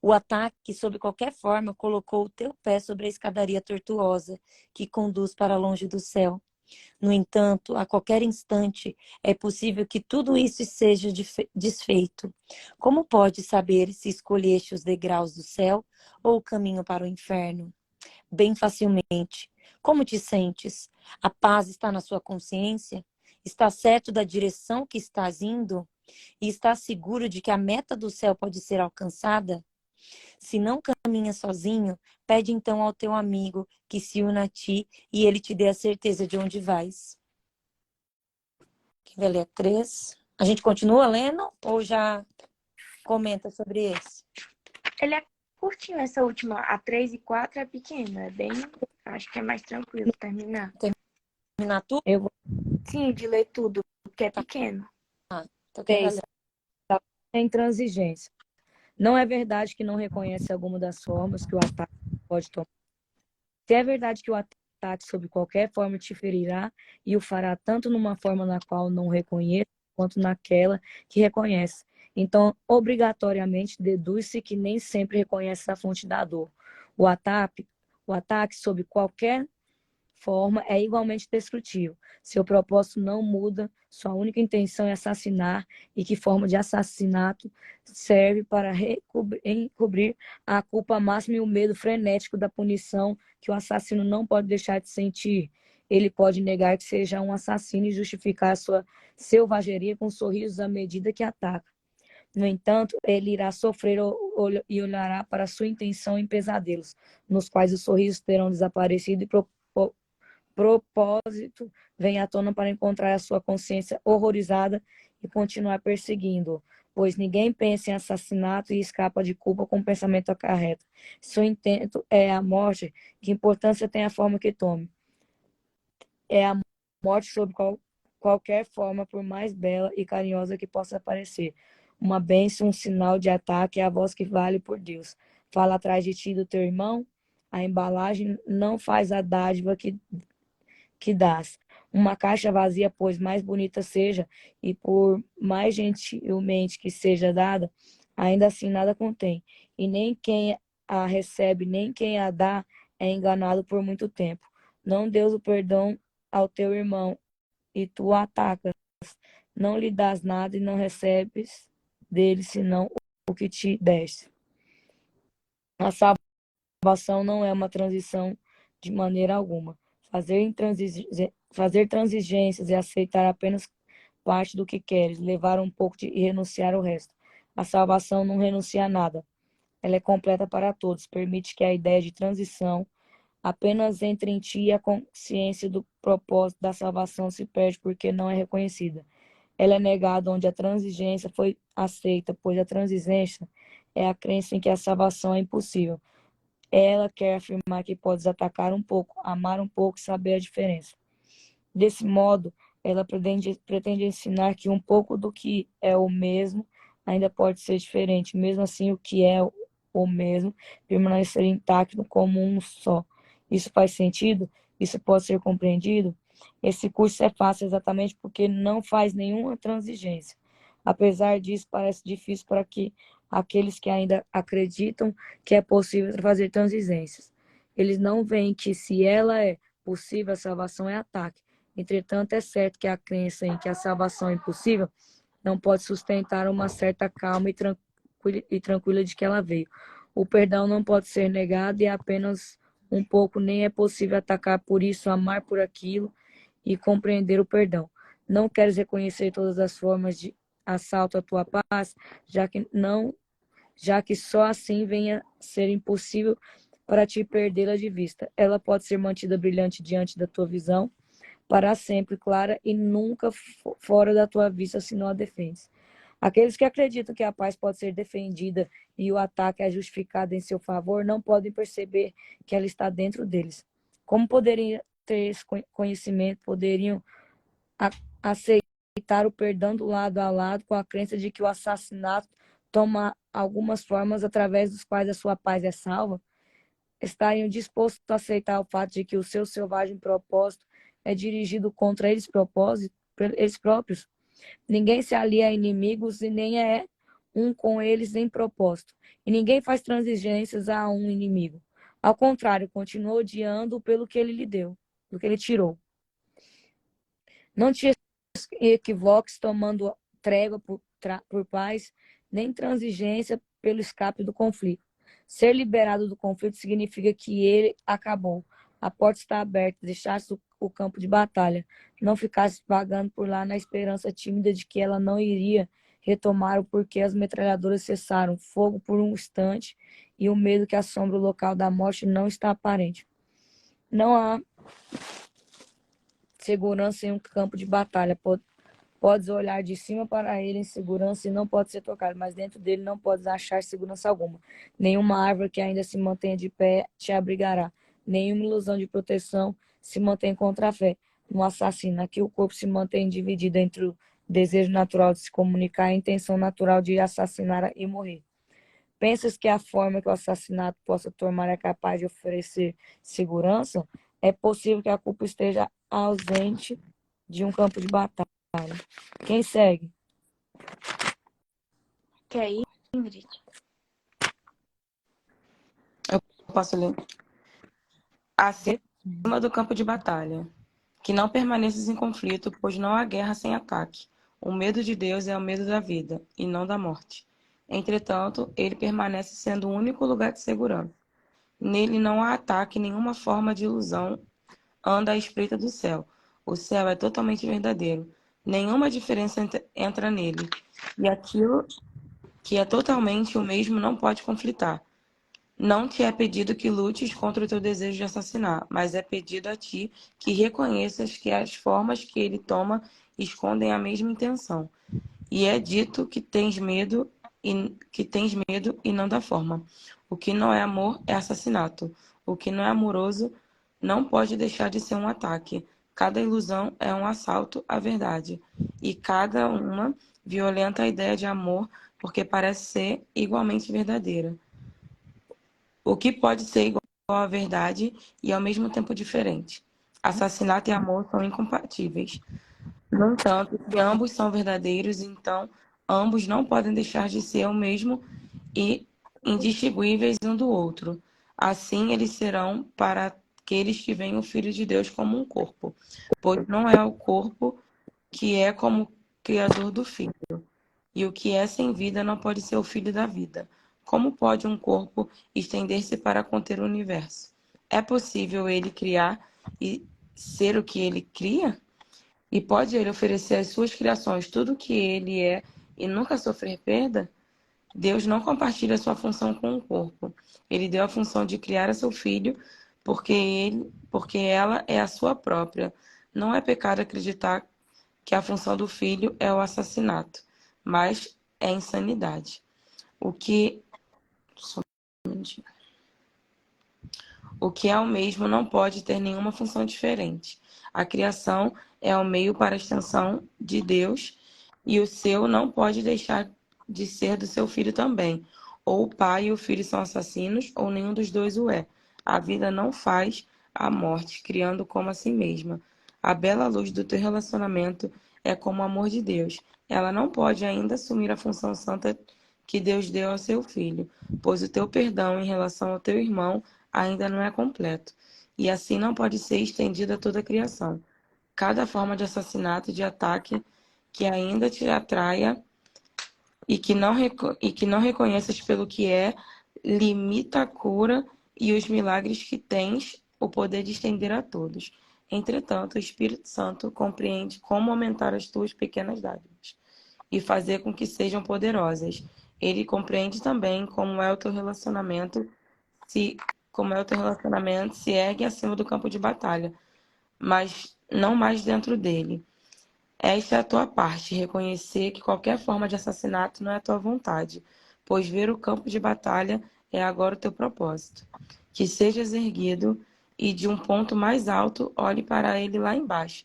S4: O ataque, sob qualquer forma, colocou o teu pé sobre a escadaria tortuosa que conduz para longe do céu. No entanto, a qualquer instante, é possível que tudo isso seja desfeito. Como pode saber se escolheste os degraus do céu ou o caminho para o inferno? Bem facilmente. Como te sentes? A paz está na sua consciência? Está certo da direção que estás indo? E está seguro de que a meta do céu pode ser alcançada? Se não caminha sozinho, pede então ao teu amigo que se una a ti e ele te dê a certeza de onde vais. Quem vai ler 3? A gente continua lendo ou já comenta sobre esse?
S1: Ele é curtinho, essa última. A 3 e 4 é pequena. É bem. Acho que é mais tranquilo terminar.
S4: Terminar tudo?
S2: Eu vou
S1: Sim, de ler tudo, porque é pequeno.
S4: Então quem vai ler?
S2: em transigência. Não é verdade que não reconhece alguma das formas que o ataque pode tomar. Se é verdade que o ataque, sob qualquer forma, te ferirá e o fará tanto numa forma na qual não reconhece, quanto naquela que reconhece. Então, obrigatoriamente, deduz-se que nem sempre reconhece a fonte da dor. O ataque, sob qualquer forma, é igualmente destrutivo. Seu propósito não muda, sua única intenção é assassinar, e que forma de assassinato serve para encobrir a culpa máxima e o medo frenético da punição que o assassino não pode deixar de sentir. Ele pode negar que seja um assassino e justificar a sua selvageria com sorrisos à medida que ataca. No entanto, ele irá sofrer e olhará para sua intenção em pesadelos, nos quais os sorrisos terão desaparecido e propósito vem à tona para encontrar a sua consciência horrorizada e continuar perseguindo-o, pois ninguém pensa em assassinato e escapa de culpa com o pensamento acarreta. Seu intento é a morte, que importância tem a forma que tome. É a morte sob qualquer forma, por mais bela e carinhosa que possa parecer. Uma bênção, um sinal de ataque, é a voz que vale por Deus. Fala atrás de ti do teu irmão, a embalagem não faz a dádiva que dás. Uma caixa vazia, pois mais bonita seja, e por mais gentilmente que seja dada, ainda assim nada contém. E nem quem a recebe, nem quem a dá, é enganado por muito tempo. Não deus o perdão ao teu irmão, e tu o atacas. Não lhe dás nada e não recebes dele, senão o que te deste. A salvação não é uma transição de maneira alguma. Fazer transigências e aceitar apenas parte do que queres, levar um pouco e renunciar ao resto. A salvação não renuncia a nada. Ela é completa para todos. Permite que a ideia de transição apenas entre em ti, e a consciência do propósito da salvação se perde porque não é reconhecida. Ela é negada onde a transigência foi aceita, pois a transigência é a crença em que a salvação é impossível. Ela quer afirmar que podes atacar um pouco, amar um pouco e saber a diferença. Desse modo, ela pretende ensinar que um pouco do que é o mesmo ainda pode ser diferente. Mesmo assim, o que é o mesmo permanecer intacto como um só. Isso faz sentido? Isso pode ser compreendido? Esse curso é fácil exatamente porque não faz nenhuma transigência. Apesar disso, parece difícil para aqueles que ainda acreditam que é possível fazer transigências. Eles não veem que, se ela é possível, a salvação é ataque. Entretanto, é certo que a crença em que a salvação é impossível não pode sustentar uma certa calma e tranquila de que ela veio. O perdão não pode ser negado e apenas um pouco, nem é possível atacar por isso, amar por aquilo e compreender o perdão. Não queres reconhecer todas as formas de assalto à tua paz, já que só assim venha ser impossível para ti perdê-la de vista. Ela pode ser mantida brilhante diante da tua visão, para sempre clara e nunca fora da tua vista se não a defendes. Aqueles que acreditam que a paz pode ser defendida e o ataque é justificado em seu favor não podem perceber que ela está dentro deles. Como poderiam ter esse conhecimento, poderiam aceitar o perdão do lado a lado com a crença de que o assassinato toma algumas formas através dos quais a sua paz é salva? Estariam dispostos a aceitar o fato de que o seu selvagem propósito é dirigido contra eles próprios? Ninguém se alia a inimigos e nem é um com eles em propósito. E ninguém faz transigências a um inimigo. Ao contrário, continua odiando pelo que ele lhe deu, pelo que ele tirou. Não te equivoques tomando trégua por paz, nem transigência pelo escape do conflito. Ser liberado do conflito significa que ele acabou. A porta está aberta, deixaste o campo de batalha. Não ficasse vagando por lá na esperança tímida de que ela não iria retomar o porquê as metralhadoras cessaram. Fogo por um instante e o medo que assombra o local da morte não está aparente. Não há segurança em um campo de batalha. Podes olhar de cima para ele em segurança e não pode ser tocado, mas dentro dele não podes achar segurança alguma. Nenhuma árvore que ainda se mantenha de pé te abrigará. Nenhuma ilusão de proteção se mantém contra a fé. No assassino, aqui o corpo se mantém dividido entre o desejo natural de se comunicar e a intenção natural de assassinar e morrer. Pensas que a forma que o assassinato possa tomar é capaz de oferecer segurança? É possível que a culpa esteja ausente de um campo de batalha. Quem segue?
S1: Quer ir, Ingrid?
S3: Eu posso ler. Acima do campo de batalha. Que não permaneças em conflito, pois não há guerra sem ataque. O medo de Deus é o medo da vida, e não da morte. Entretanto, ele permanece sendo o único lugar de segurança. Nele não há ataque, nenhuma forma de ilusão anda à espreita do céu. O céu é totalmente verdadeiro. Nenhuma diferença entra nele. E aquilo que é totalmente o mesmo não pode conflitar. Não te é pedido que lutes contra o teu desejo de assassinar, mas é pedido a ti que reconheças que as formas que ele toma escondem a mesma intenção. E é dito que tens medo e não da forma. O que não é amor é assassinato. O que não é amoroso não pode deixar de ser um ataque. Cada ilusão é um assalto à verdade. E cada uma violenta a ideia de amor, porque parece ser igualmente verdadeira. O que pode ser igual à verdade e ao mesmo tempo diferente. Assassinato e amor são incompatíveis. No entanto, se ambos são verdadeiros, então ambos não podem deixar de ser o mesmo e indistinguíveis um do outro. Assim eles serão para aqueles que veem o Filho de Deus como um corpo, pois não é o corpo que é como Criador do Filho. E o que é sem vida não pode ser o filho da vida. Como pode um corpo estender-se para conter o universo? É possível ele criar e ser o que ele cria? E pode ele oferecer às suas criações tudo o que ele é e nunca sofrer perda? Deus não compartilha sua função com o corpo. Ele deu a função de criar a seu filho porque ela é a sua própria. Não é pecado acreditar que a função do filho é o assassinato, mas é insanidade. O que só um minutinho. O que é o mesmo não pode ter nenhuma função diferente. A criação é o meio para a extensão de Deus e o seu não pode deixar de ser do seu filho também. Ou o pai e o filho são assassinos, ou nenhum dos dois o é. A vida não faz a morte, criando como a si mesma. A bela luz do teu relacionamento é como o amor de Deus. Ela não pode ainda assumir a função santa que Deus deu ao seu filho, pois o teu perdão em relação ao teu irmão ainda não é completo, e assim não pode ser estendido a toda a criação. Cada forma de assassinato e de ataque que ainda te atraia e que não reconheças pelo que é, limita a cura e os milagres que tens o poder de estender a todos. Entretanto, o Espírito Santo compreende como aumentar as tuas pequenas dádivas e fazer com que sejam poderosas. Ele compreende também se como é o teu relacionamento se ergue acima do campo de batalha, mas não mais dentro dele. Esta é a tua parte, reconhecer que qualquer forma de assassinato não é a tua vontade, pois ver o campo de batalha é agora o teu propósito. Que sejas erguido e de um ponto mais alto olhe para ele lá embaixo.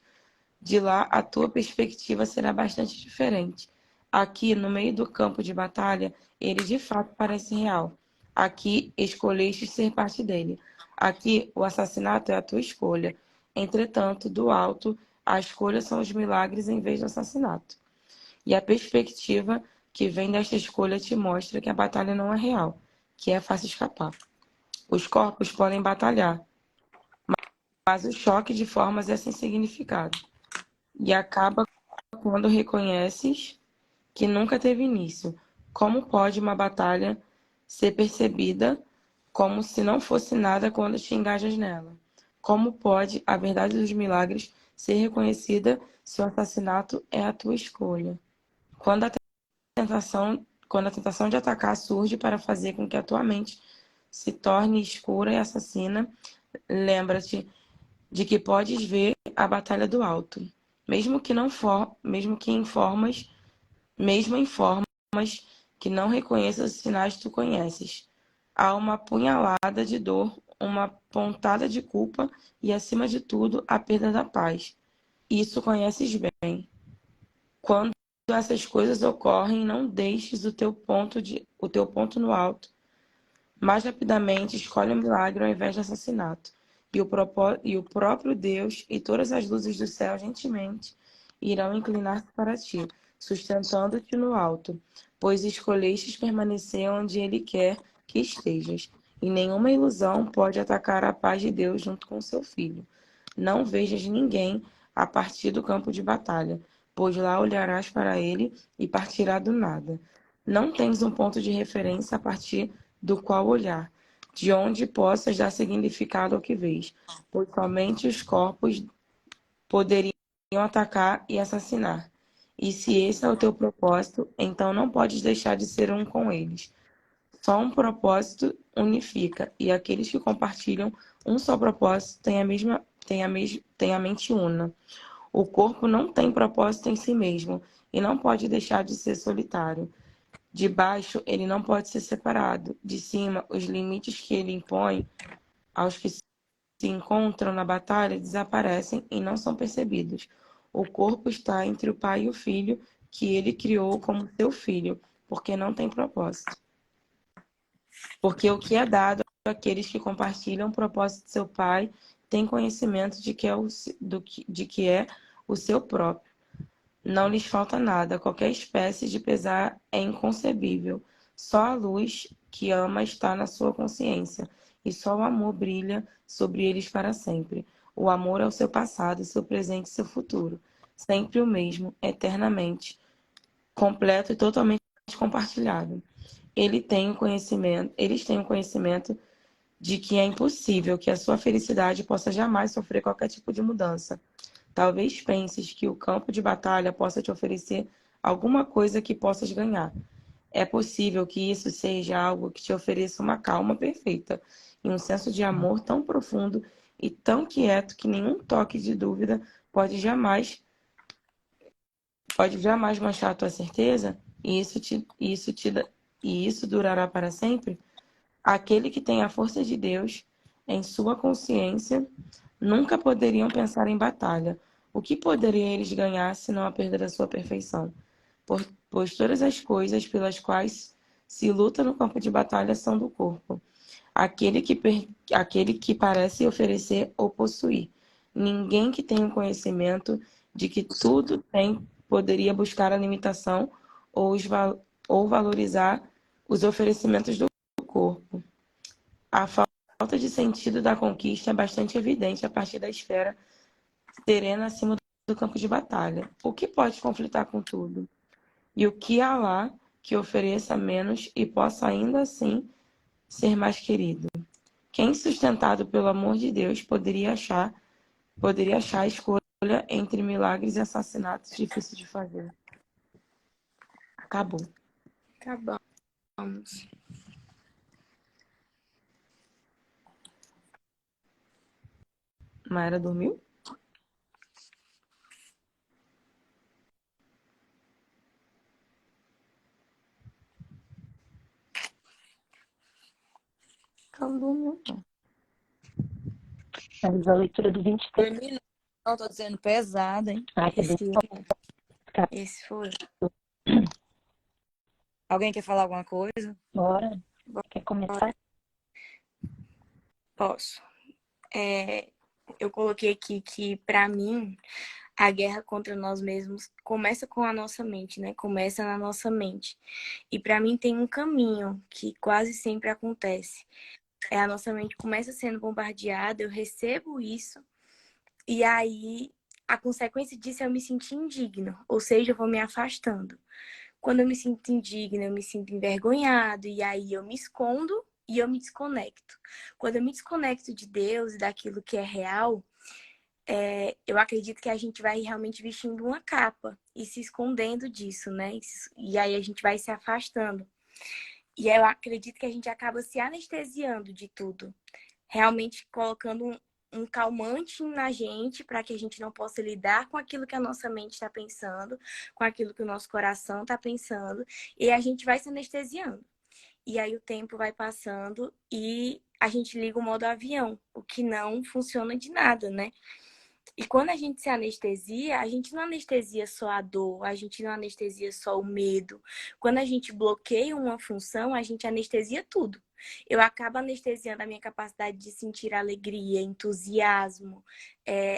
S3: De lá a tua perspectiva será bastante diferente. Aqui, no meio do campo de batalha, ele de fato parece real. Aqui escolheste ser parte dele. Aqui o assassinato é a tua escolha. Entretanto, do alto, a escolha são os milagres em vez do assassinato. E a perspectiva que vem desta escolha te mostra que a batalha não é real, que é fácil escapar. Os corpos podem batalhar, mas o choque de formas é sem significado. E acaba quando reconheces que nunca teve início. Como pode uma batalha ser percebida como se não fosse nada quando te engajas nela? Como pode a verdade dos milagres ser reconhecida se o assassinato é a tua escolha? Quando a tentação de atacar surge para fazer com que a tua mente se torne escura e assassina, lembra-te de que podes ver a batalha do alto, mesmo em formas que não reconheças os sinais que tu conheces. Há uma punhalada de dor, uma pontada de culpa e, acima de tudo, a perda da paz. Isso conheces bem. Quando essas coisas ocorrem, não deixes o teu ponto no alto. Mais rapidamente, escolhe o milagre ao invés do assassinato. E o próprio Deus e todas as luzes do céu gentilmente irão inclinar-se para ti, sustentando-te no alto, pois escolhestes permanecer onde Ele quer que estejas. E nenhuma ilusão pode atacar a paz de Deus junto com seu Filho. Não vejas ninguém a partir do campo de batalha, pois lá olharás para ele e partirá do nada. Não tens um ponto de referência a partir do qual olhar, de onde possas dar significado ao que vês, pois somente os corpos poderiam atacar e assassinar. E se esse é o teu propósito, então não podes deixar de ser um com eles. Só um propósito unifica, e aqueles que compartilham um só propósito têm a mente una. O corpo não tem propósito em si mesmo e não pode deixar de ser solitário. De baixo, ele não pode ser separado. De cima, os limites que ele impõe aos que se encontram na batalha desaparecem e não são percebidos. O corpo está entre o pai e o filho, que ele criou como seu filho, porque não tem propósito. Porque o que é dado àqueles que compartilham o propósito de seu pai tem conhecimento de que é o seu próprio. Não lhes falta nada, qualquer espécie de pesar é inconcebível. Só a luz que ama está na sua consciência, e só o amor brilha sobre eles para sempre. O amor é o seu passado, seu presente e seu futuro. Sempre o mesmo, eternamente, completo e totalmente compartilhado. Eles têm o conhecimento de que é impossível que a sua felicidade possa jamais sofrer qualquer tipo de mudança. Talvez penses que o campo de batalha possa te oferecer alguma coisa que possas ganhar. É possível que isso seja algo que te ofereça uma calma perfeita e um senso de amor tão profundo e tão quieto que nenhum toque de dúvida pode jamais manchar a tua certeza, e isso durará para sempre. Aquele que tem a força de Deus em sua consciência nunca poderiam pensar em batalha. O que poderiam eles ganhar se não a perder a sua perfeição? Pois todas as coisas pelas quais se luta no campo de batalha são do corpo. Aquele que parece oferecer ou possuir. Ninguém que tenha o conhecimento de que tudo tem poderia buscar a limitação ou valorizar os oferecimentos do corpo. A falta de sentido da conquista é bastante evidente a partir da esfera serena acima do campo de batalha. O que pode conflitar com tudo? E o que há lá que ofereça menos e possa ainda assim ser mais querido? Quem, sustentado pelo amor de Deus, poderia achar a escolha entre milagres e assassinatos difíceis de fazer? Acabou.
S1: Acabamos.
S3: Maera dormiu? Não dormiu, não.
S2: Mas a leitura do 23.
S4: Dormi não, tô dizendo pesado, hein?
S2: Ai, que
S1: Esse foi.
S4: Alguém quer falar alguma coisa?
S2: bora. Quer começar?
S1: Posso. Eu coloquei aqui que, para mim, a guerra contra nós mesmos começa com a nossa mente, né? Começa na nossa mente. E para mim tem um caminho que quase sempre acontece. A nossa mente começa sendo bombardeada, eu recebo isso, e aí a consequência disso é eu me sentir indigno, ou seja, eu vou me afastando. Quando eu me sinto indigna, eu me sinto envergonhado, e aí eu me escondo e eu me desconecto. Quando eu me desconecto de Deus e daquilo que é real, eu acredito que a gente vai realmente vestindo uma capa e se escondendo disso, né? E aí a gente vai se afastando. E eu acredito que a gente acaba se anestesiando de tudo, realmente colocando um calmante na gente para que a gente não possa lidar com aquilo que a nossa mente está pensando, com aquilo que o nosso coração está pensando, e a gente vai se anestesiando. E aí o tempo vai passando e a gente liga o modo avião, o que não funciona de nada, né? E quando a gente se anestesia, a gente não anestesia só a dor, a gente não anestesia só o medo. Quando a gente bloqueia uma função, a gente anestesia tudo. Eu acabo anestesiando a minha capacidade de sentir alegria, entusiasmo,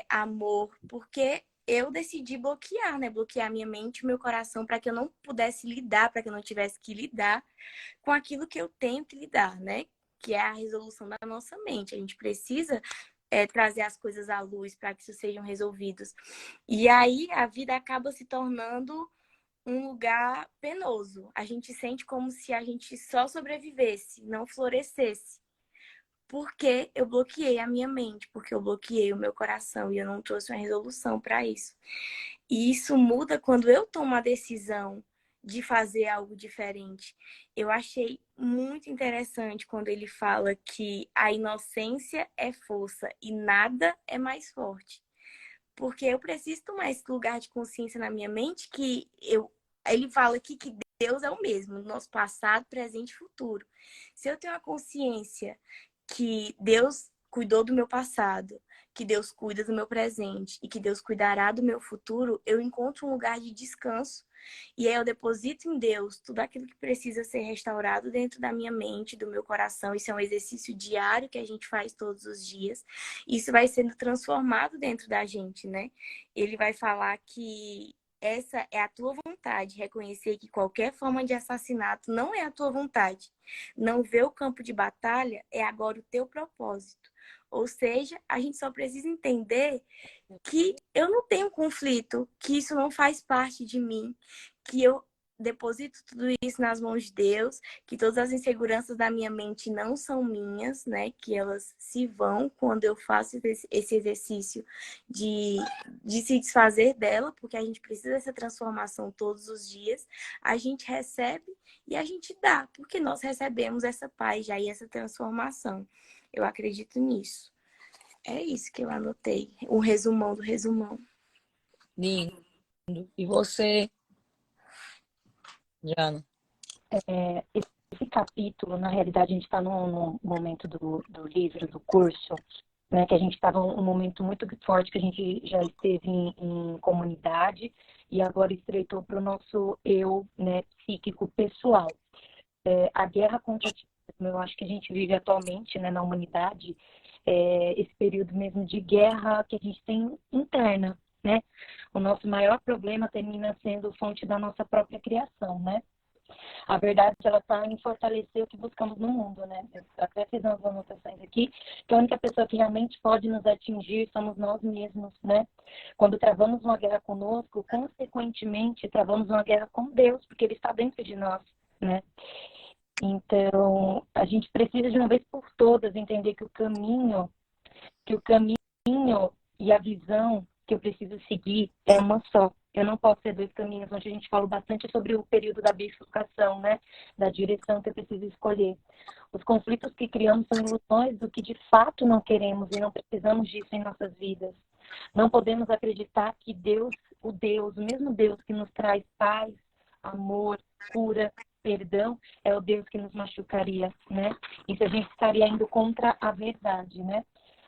S1: amor, porque eu decidi bloquear, né? Bloquear minha mente e meu coração para que eu não pudesse lidar, para que eu não tivesse que lidar com aquilo que eu tenho que lidar, né? Que é a resolução da nossa mente. A gente precisa trazer as coisas à luz para que isso sejam resolvidos. E aí a vida acaba se tornando um lugar penoso. A gente sente como se a gente só sobrevivesse, não florescesse. Porque eu bloqueei a minha mente, porque eu bloqueei o meu coração e eu não trouxe uma resolução para isso. E isso muda quando eu tomo a decisão de fazer algo diferente. Eu achei muito interessante quando ele fala que a inocência é força e nada é mais forte. Porque eu preciso tomar esse lugar de consciência na minha mente ele fala aqui que Deus é o mesmo, no nosso passado, presente e futuro. Se eu tenho a consciência que Deus cuidou do meu passado, que Deus cuida do meu presente e que Deus cuidará do meu futuro, eu encontro um lugar de descanso. E aí eu deposito em Deus tudo aquilo que precisa ser restaurado dentro da minha mente, do meu coração. Isso é um exercício diário que a gente faz todos os dias. Isso vai sendo transformado dentro da gente, né? Ele vai falar que essa é a tua vontade, reconhecer que qualquer forma de assassinato não é a tua vontade. Não ver o campo de batalha é agora o teu propósito. Ou seja, a gente só precisa entender que eu não tenho conflito, que isso não faz parte de mim, que eu deposito tudo isso nas mãos de Deus, que todas as inseguranças da minha mente não são minhas, né? Que elas se vão quando eu faço esse exercício de se desfazer dela, porque a gente precisa dessa transformação todos os dias. A gente recebe e a gente dá, porque nós recebemos essa paz já e essa transformação. Eu acredito nisso. É isso que eu anotei. Um resumão do resumão.
S2: Lindo. E você, Jana?
S4: Esse capítulo, na realidade, a gente está no momento do livro, do curso, né, que a gente estava num momento muito forte, que a gente já esteve em comunidade e agora estreitou para o nosso eu, né, psíquico pessoal. A guerra contra o tirannismo, eu acho que a gente vive atualmente, né, na humanidade, esse período mesmo de guerra que a gente tem interna, né? O nosso maior problema termina sendo fonte da nossa própria criação, né? A verdade, ela está em fortalecer o que buscamos no mundo, né? Eu até fiz umas anotações aqui, que a única pessoa que realmente pode nos atingir somos nós mesmos, né? Quando travamos uma guerra conosco, consequentemente, travamos uma guerra com Deus, porque Ele está dentro de nós, né? Então, a gente precisa de uma vez por todas entender que o caminho e a visão que eu preciso seguir é uma só. Eu não posso ter dois caminhos. Onde a gente fala bastante sobre o período da bifurcação, né? Da direção que eu preciso escolher. Os conflitos que criamos são ilusões do que de fato não queremos e não precisamos disso em nossas vidas. Não podemos acreditar que Deus, o mesmo Deus que nos traz paz, amor, cura, perdão, é o Deus que nos machucaria, né? Isso a gente estaria indo contra a verdade, né?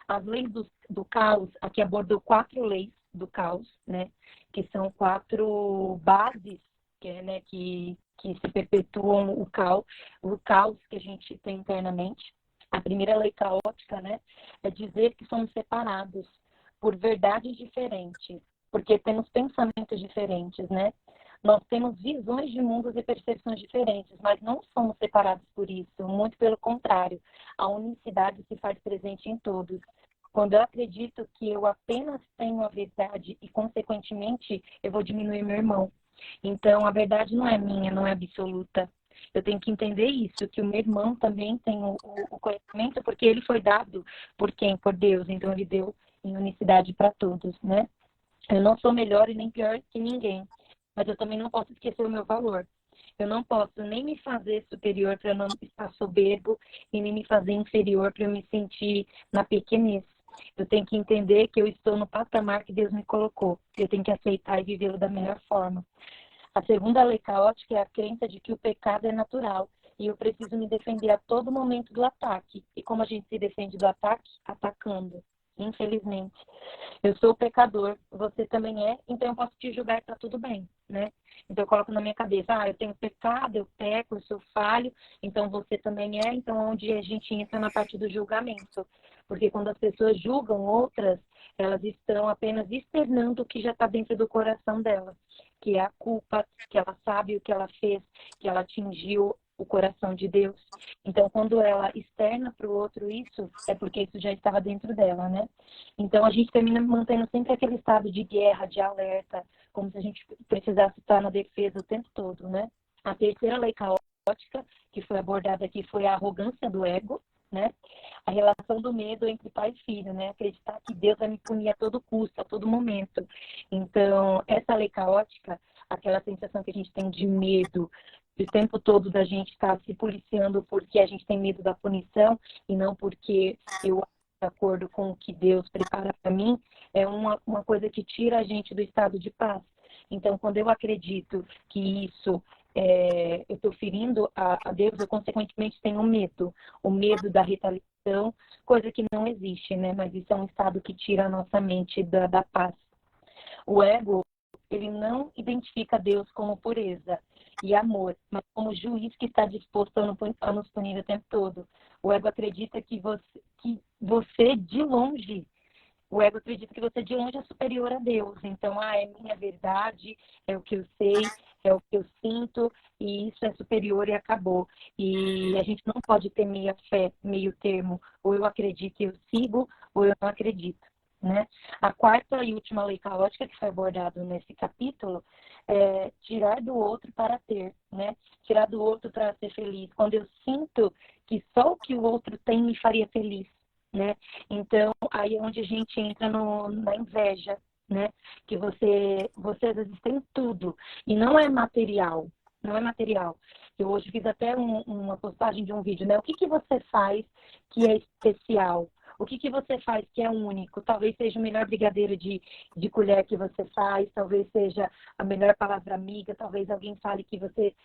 S4: As leis do caos, aqui abordou 4 leis do caos, né? Que são 4 bases que se perpetuam o caos que a gente tem internamente. A primeira lei caótica, né? É dizer que somos separados por verdades diferentes, porque temos pensamentos diferentes, né? Nós temos visões de mundos e percepções diferentes, mas não somos separados por isso. Muito pelo contrário, a unicidade se faz presente em todos. Quando eu acredito que eu apenas tenho a verdade e, consequentemente, eu vou diminuir meu irmão. Então, a verdade não é minha, não é absoluta. Eu tenho que entender isso, que o meu irmão também tem o conhecimento, porque ele foi dado por quem? Por Deus. Então, ele deu em unicidade para todos, né? Eu não sou melhor e nem pior que ninguém, mas eu também não posso esquecer o meu valor. Eu não posso nem me fazer superior para eu não estar soberbo e nem me fazer inferior para eu me sentir na pequenez. Eu tenho que entender que eu estou no patamar que Deus me colocou. Eu tenho que aceitar e vivê-lo da melhor forma. A segunda lei caótica é a crença de que o pecado é natural e eu preciso me defender a todo momento do ataque. E como a gente se defende do ataque? Atacando. Infelizmente. Eu sou pecador, você também é, então eu posso te julgar e tá tudo bem, né? Então eu coloco na minha cabeça, eu tenho pecado, eu peco, eu sou falho, então você também é, então onde a gente entra na parte do julgamento. Porque quando as pessoas julgam outras, elas estão apenas externando o que já está dentro do coração delas, que é a culpa, que ela sabe o que ela fez, que ela atingiu o coração de Deus. Então, quando ela externa para o outro isso, é porque isso já estava dentro dela, né? Então, a gente termina mantendo sempre aquele estado de guerra, de alerta, como se a gente precisasse estar na defesa o tempo todo, né? A terceira lei caótica, que foi abordada aqui, foi a arrogância do ego, né? A relação do medo entre pai e filho, né? Acreditar que Deus vai me punir a todo custo, a todo momento. Então, essa lei caótica,
S2: aquela sensação que a gente tem de medo, o tempo todo da gente estar se policiando porque a gente tem medo da punição e não porque eu acho de acordo com o que Deus prepara para mim, é uma coisa que tira a gente do estado de paz. Então, quando eu acredito que isso eu estou ferindo a Deus, eu consequentemente tenho medo, o medo da retaliação, coisa que não existe, né? Mas isso é um estado que tira a nossa mente da paz. O ego, ele não identifica Deus como pureza e amor, mas como juiz que está disposto a nos punir o tempo todo. O ego acredita que você de longe, o ego acredita que você de longe é superior a Deus. Então, é minha verdade, é o que eu sei, é o que eu sinto, e isso é superior e acabou. E a gente não pode ter meia fé, meio termo. Ou eu acredito e eu sigo, ou eu não acredito. Né? A quarta e última lei caótica que foi abordada nesse capítulo é tirar do outro para ter, né? Tirar do outro para ser feliz. Quando eu sinto que só o que o outro tem me faria feliz, né? Então, aí é onde a gente entra na inveja, né? Que você às vezes tem tudo e não é material, não é material. Eu hoje fiz até uma postagem de um vídeo, né? O que você faz que é especial? O que você faz que é único? Talvez seja o melhor brigadeiro de colher que você faz, talvez seja a melhor palavra amiga, talvez alguém fale que você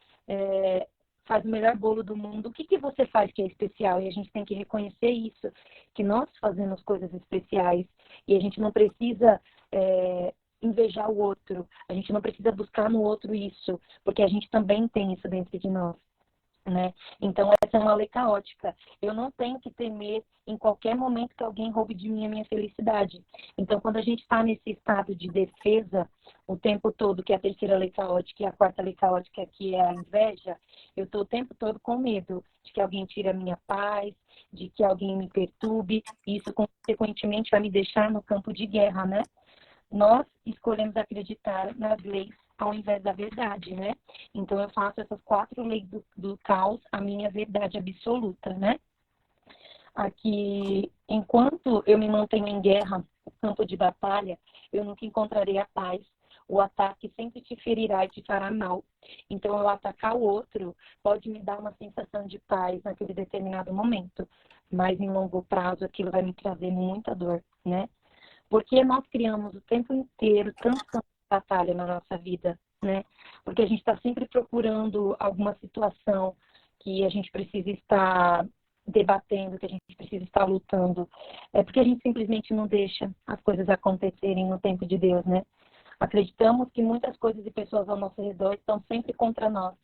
S2: faz o melhor bolo do mundo. O que você faz que é especial? E a gente tem que reconhecer isso, que nós fazemos coisas especiais e a gente não precisa invejar o outro, a gente não precisa buscar no outro isso, porque a gente também tem isso dentro de nós. Né? Então, essa é uma lei caótica. Eu não tenho que temer em qualquer momento que alguém roube de mim a minha felicidade. Então, quando a gente está nesse estado de defesa o tempo todo, que é a terceira lei caótica e a quarta lei caótica, que é a inveja, eu estou o tempo todo com medo de que alguém tire a minha paz, de que alguém me perturbe, e isso, consequentemente, vai me deixar no campo de guerra, né? Nós escolhemos acreditar nas leis ao invés da verdade, né? Então, eu faço essas 4 leis do caos a minha verdade absoluta, né? Aqui, enquanto eu me mantenho em guerra, no campo de batalha, eu nunca encontrarei a paz. O ataque sempre te ferirá e te fará mal. Então, eu atacar o outro pode me dar uma sensação de paz naquele determinado momento, mas em longo prazo aquilo vai me trazer muita dor, né? Porque nós criamos o tempo inteiro tanto campo de batalha na nossa vida, né? Porque a gente está sempre procurando alguma situação que a gente precisa estar debatendo, que a gente precisa estar lutando. É porque a gente simplesmente não deixa as coisas acontecerem no tempo de Deus, né? Acreditamos que muitas coisas e pessoas ao nosso redor estão sempre contra nós.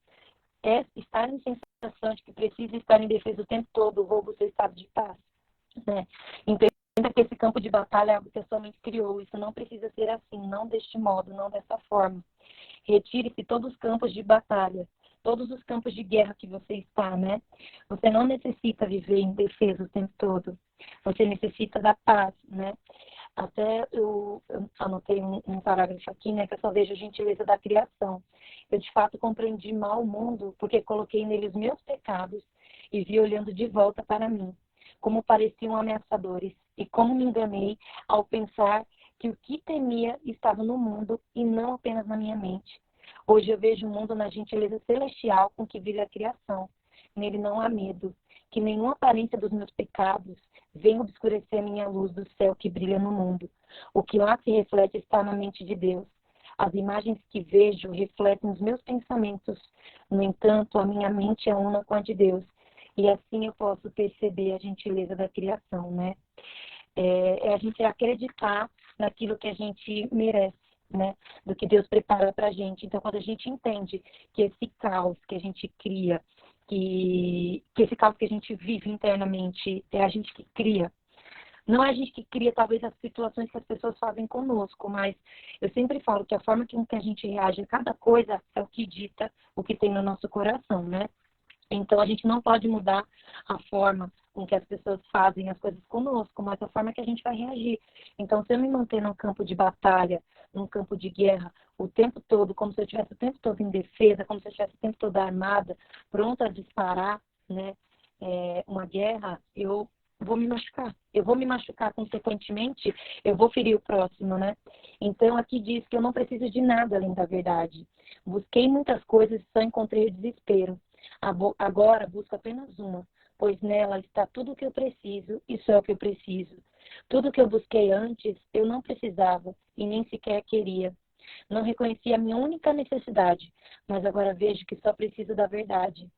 S2: É estar em sensação de que precisa estar em defesa o tempo todo, rouba o seu estado de paz, né? Entenda que esse campo de batalha é algo que a sua mente criou. Isso não precisa ser assim, não deste modo, não dessa forma. Retire-se todos os campos de batalha, todos os campos de guerra que você está, né? Você não necessita viver em defesa o tempo todo. Você necessita da paz, né? Até eu anotei um parágrafo aqui, né? Que eu só vejo a gentileza da criação. Eu, de fato, compreendi mal o mundo porque coloquei nele os meus pecados e vi olhando de volta para mim, como pareciam ameaçadores, e como me enganei ao pensar que o que temia estava no mundo e não apenas na minha mente. Hoje eu vejo o mundo na gentileza celestial com que vive a criação. Nele não há medo, que nenhuma aparência dos meus pecados venha obscurecer a minha luz do céu que brilha no mundo. O que lá se reflete está na mente de Deus. As imagens que vejo refletem os meus pensamentos. No entanto, a minha mente é una com a de Deus. E assim eu posso perceber a gentileza da criação, né? É a gente acreditar naquilo que a gente merece, né? Do que Deus prepara pra gente. Então, quando a gente entende que esse caos que a gente cria, que esse caos que a gente vive internamente, é a gente que cria. Não é a gente que cria, talvez, as situações que as pessoas fazem conosco, mas eu sempre falo que a forma que a gente reage a cada coisa é o que dita o que tem no nosso coração, né? Então, a gente não pode mudar a forma com que as pessoas fazem as coisas conosco, mas a forma que a gente vai reagir. Então, se eu me manter num campo de batalha, num campo de guerra, o tempo todo, como se eu estivesse o tempo todo em defesa, como se eu estivesse o tempo todo armada, pronta a disparar, né, uma guerra, eu vou me machucar. Eu vou me machucar, consequentemente, eu vou ferir o próximo, né? Então, aqui diz que eu não preciso de nada além da verdade. Busquei muitas coisas e só encontrei o desespero. Agora busco apenas uma, pois nela está tudo o que eu preciso e só o que eu preciso. Tudo que eu busquei antes, eu não precisava e nem sequer queria. Não reconhecia a minha única necessidade, mas agora vejo que só preciso da verdade.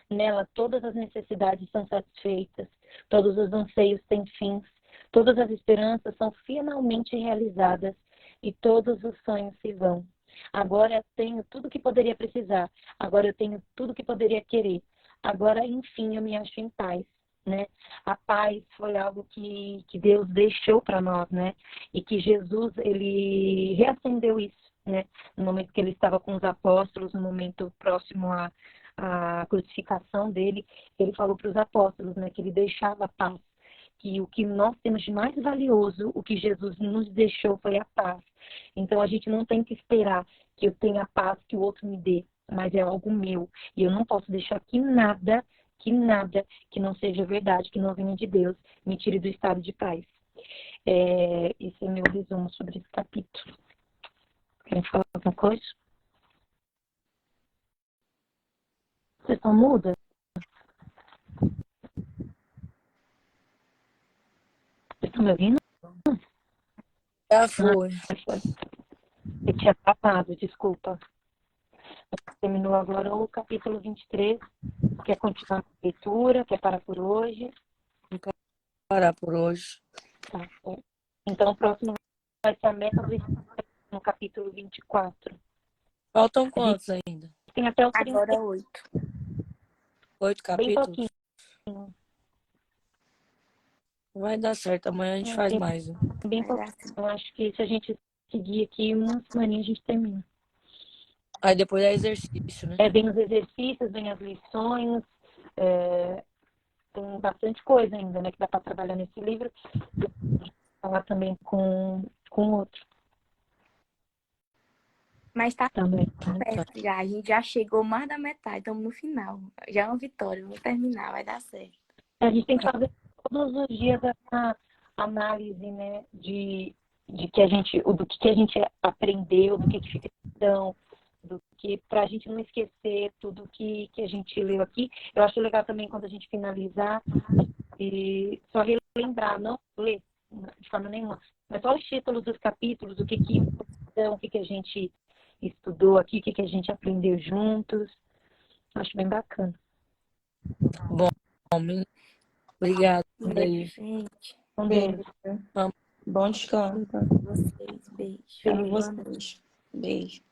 S2: Nela, todas as necessidades são satisfeitas, todos os anseios têm fins, todas as esperanças são finalmente realizadas e todos os sonhos se vão. Agora eu tenho tudo que poderia precisar, agora eu tenho tudo que poderia querer, agora, enfim, eu me acho em paz. Né? A paz foi algo que Deus deixou para nós, né? E que Jesus, ele reacendeu isso, né? No momento que ele estava com os apóstolos, no momento próximo à crucificação dele, ele falou para os apóstolos, né? Que ele deixava a paz, que o que nós temos de mais valioso, o que Jesus nos deixou foi a paz. Então a gente não tem que esperar que eu tenha a paz que o outro me dê, mas é algo meu. E eu não posso deixar que nada que não seja verdade, que não venha de Deus, me tire do estado de paz. Esse é meu resumo sobre esse capítulo. Querem falar alguma coisa? Vocês estão mudas? Vocês estão me ouvindo?
S4: Já foi.
S2: Eu tinha tapado, desculpa. Terminou agora o capítulo 23. Quer continuar a leitura? Quer parar por hoje?
S4: Vou parar por hoje.
S2: Tá certo. Então, o próximo vai ser a meta do no capítulo 24.
S4: Faltam quantos ainda?
S2: Tem até o 30,
S1: Agora 8.
S4: 8
S2: bem
S4: capítulos?
S2: pouquinho.
S4: Vai dar certo, amanhã a gente faz
S2: Tem
S4: mais.
S2: bem
S1: Vai dar
S2: pouquinho. Eu acho que se a gente seguir aqui, uma semaninha a gente termina.
S4: Aí depois é exercício, né?
S2: Vem os exercícios, vem as lições, tem bastante coisa ainda, né, que dá para trabalhar nesse livro. E falar também com outro
S1: Mas tá
S2: também.
S1: perto já. A gente já chegou mais da metade. Estamos no final. Já é uma vitória. Vamos terminar. Vai dar certo.
S2: A gente tem que fazer todos os dias essa análise, né, do que a gente aprendeu, do que fica então, do que para a gente não esquecer tudo que a gente leu aqui. Eu acho legal também quando a gente finalizar e só relembrar, não ler de forma nenhuma, mas só os títulos dos capítulos, o que a gente estudou aqui, o que a gente aprendeu juntos. Acho bem bacana.
S4: Bom, obrigado
S1: Beijo,
S4: aí.
S1: gente.
S2: Um
S3: Beijo.
S2: beijo.
S3: Bom descanso.
S1: Vocês. Beijo.
S3: Amo
S1: Boa noite.
S3: vocês. Beijo.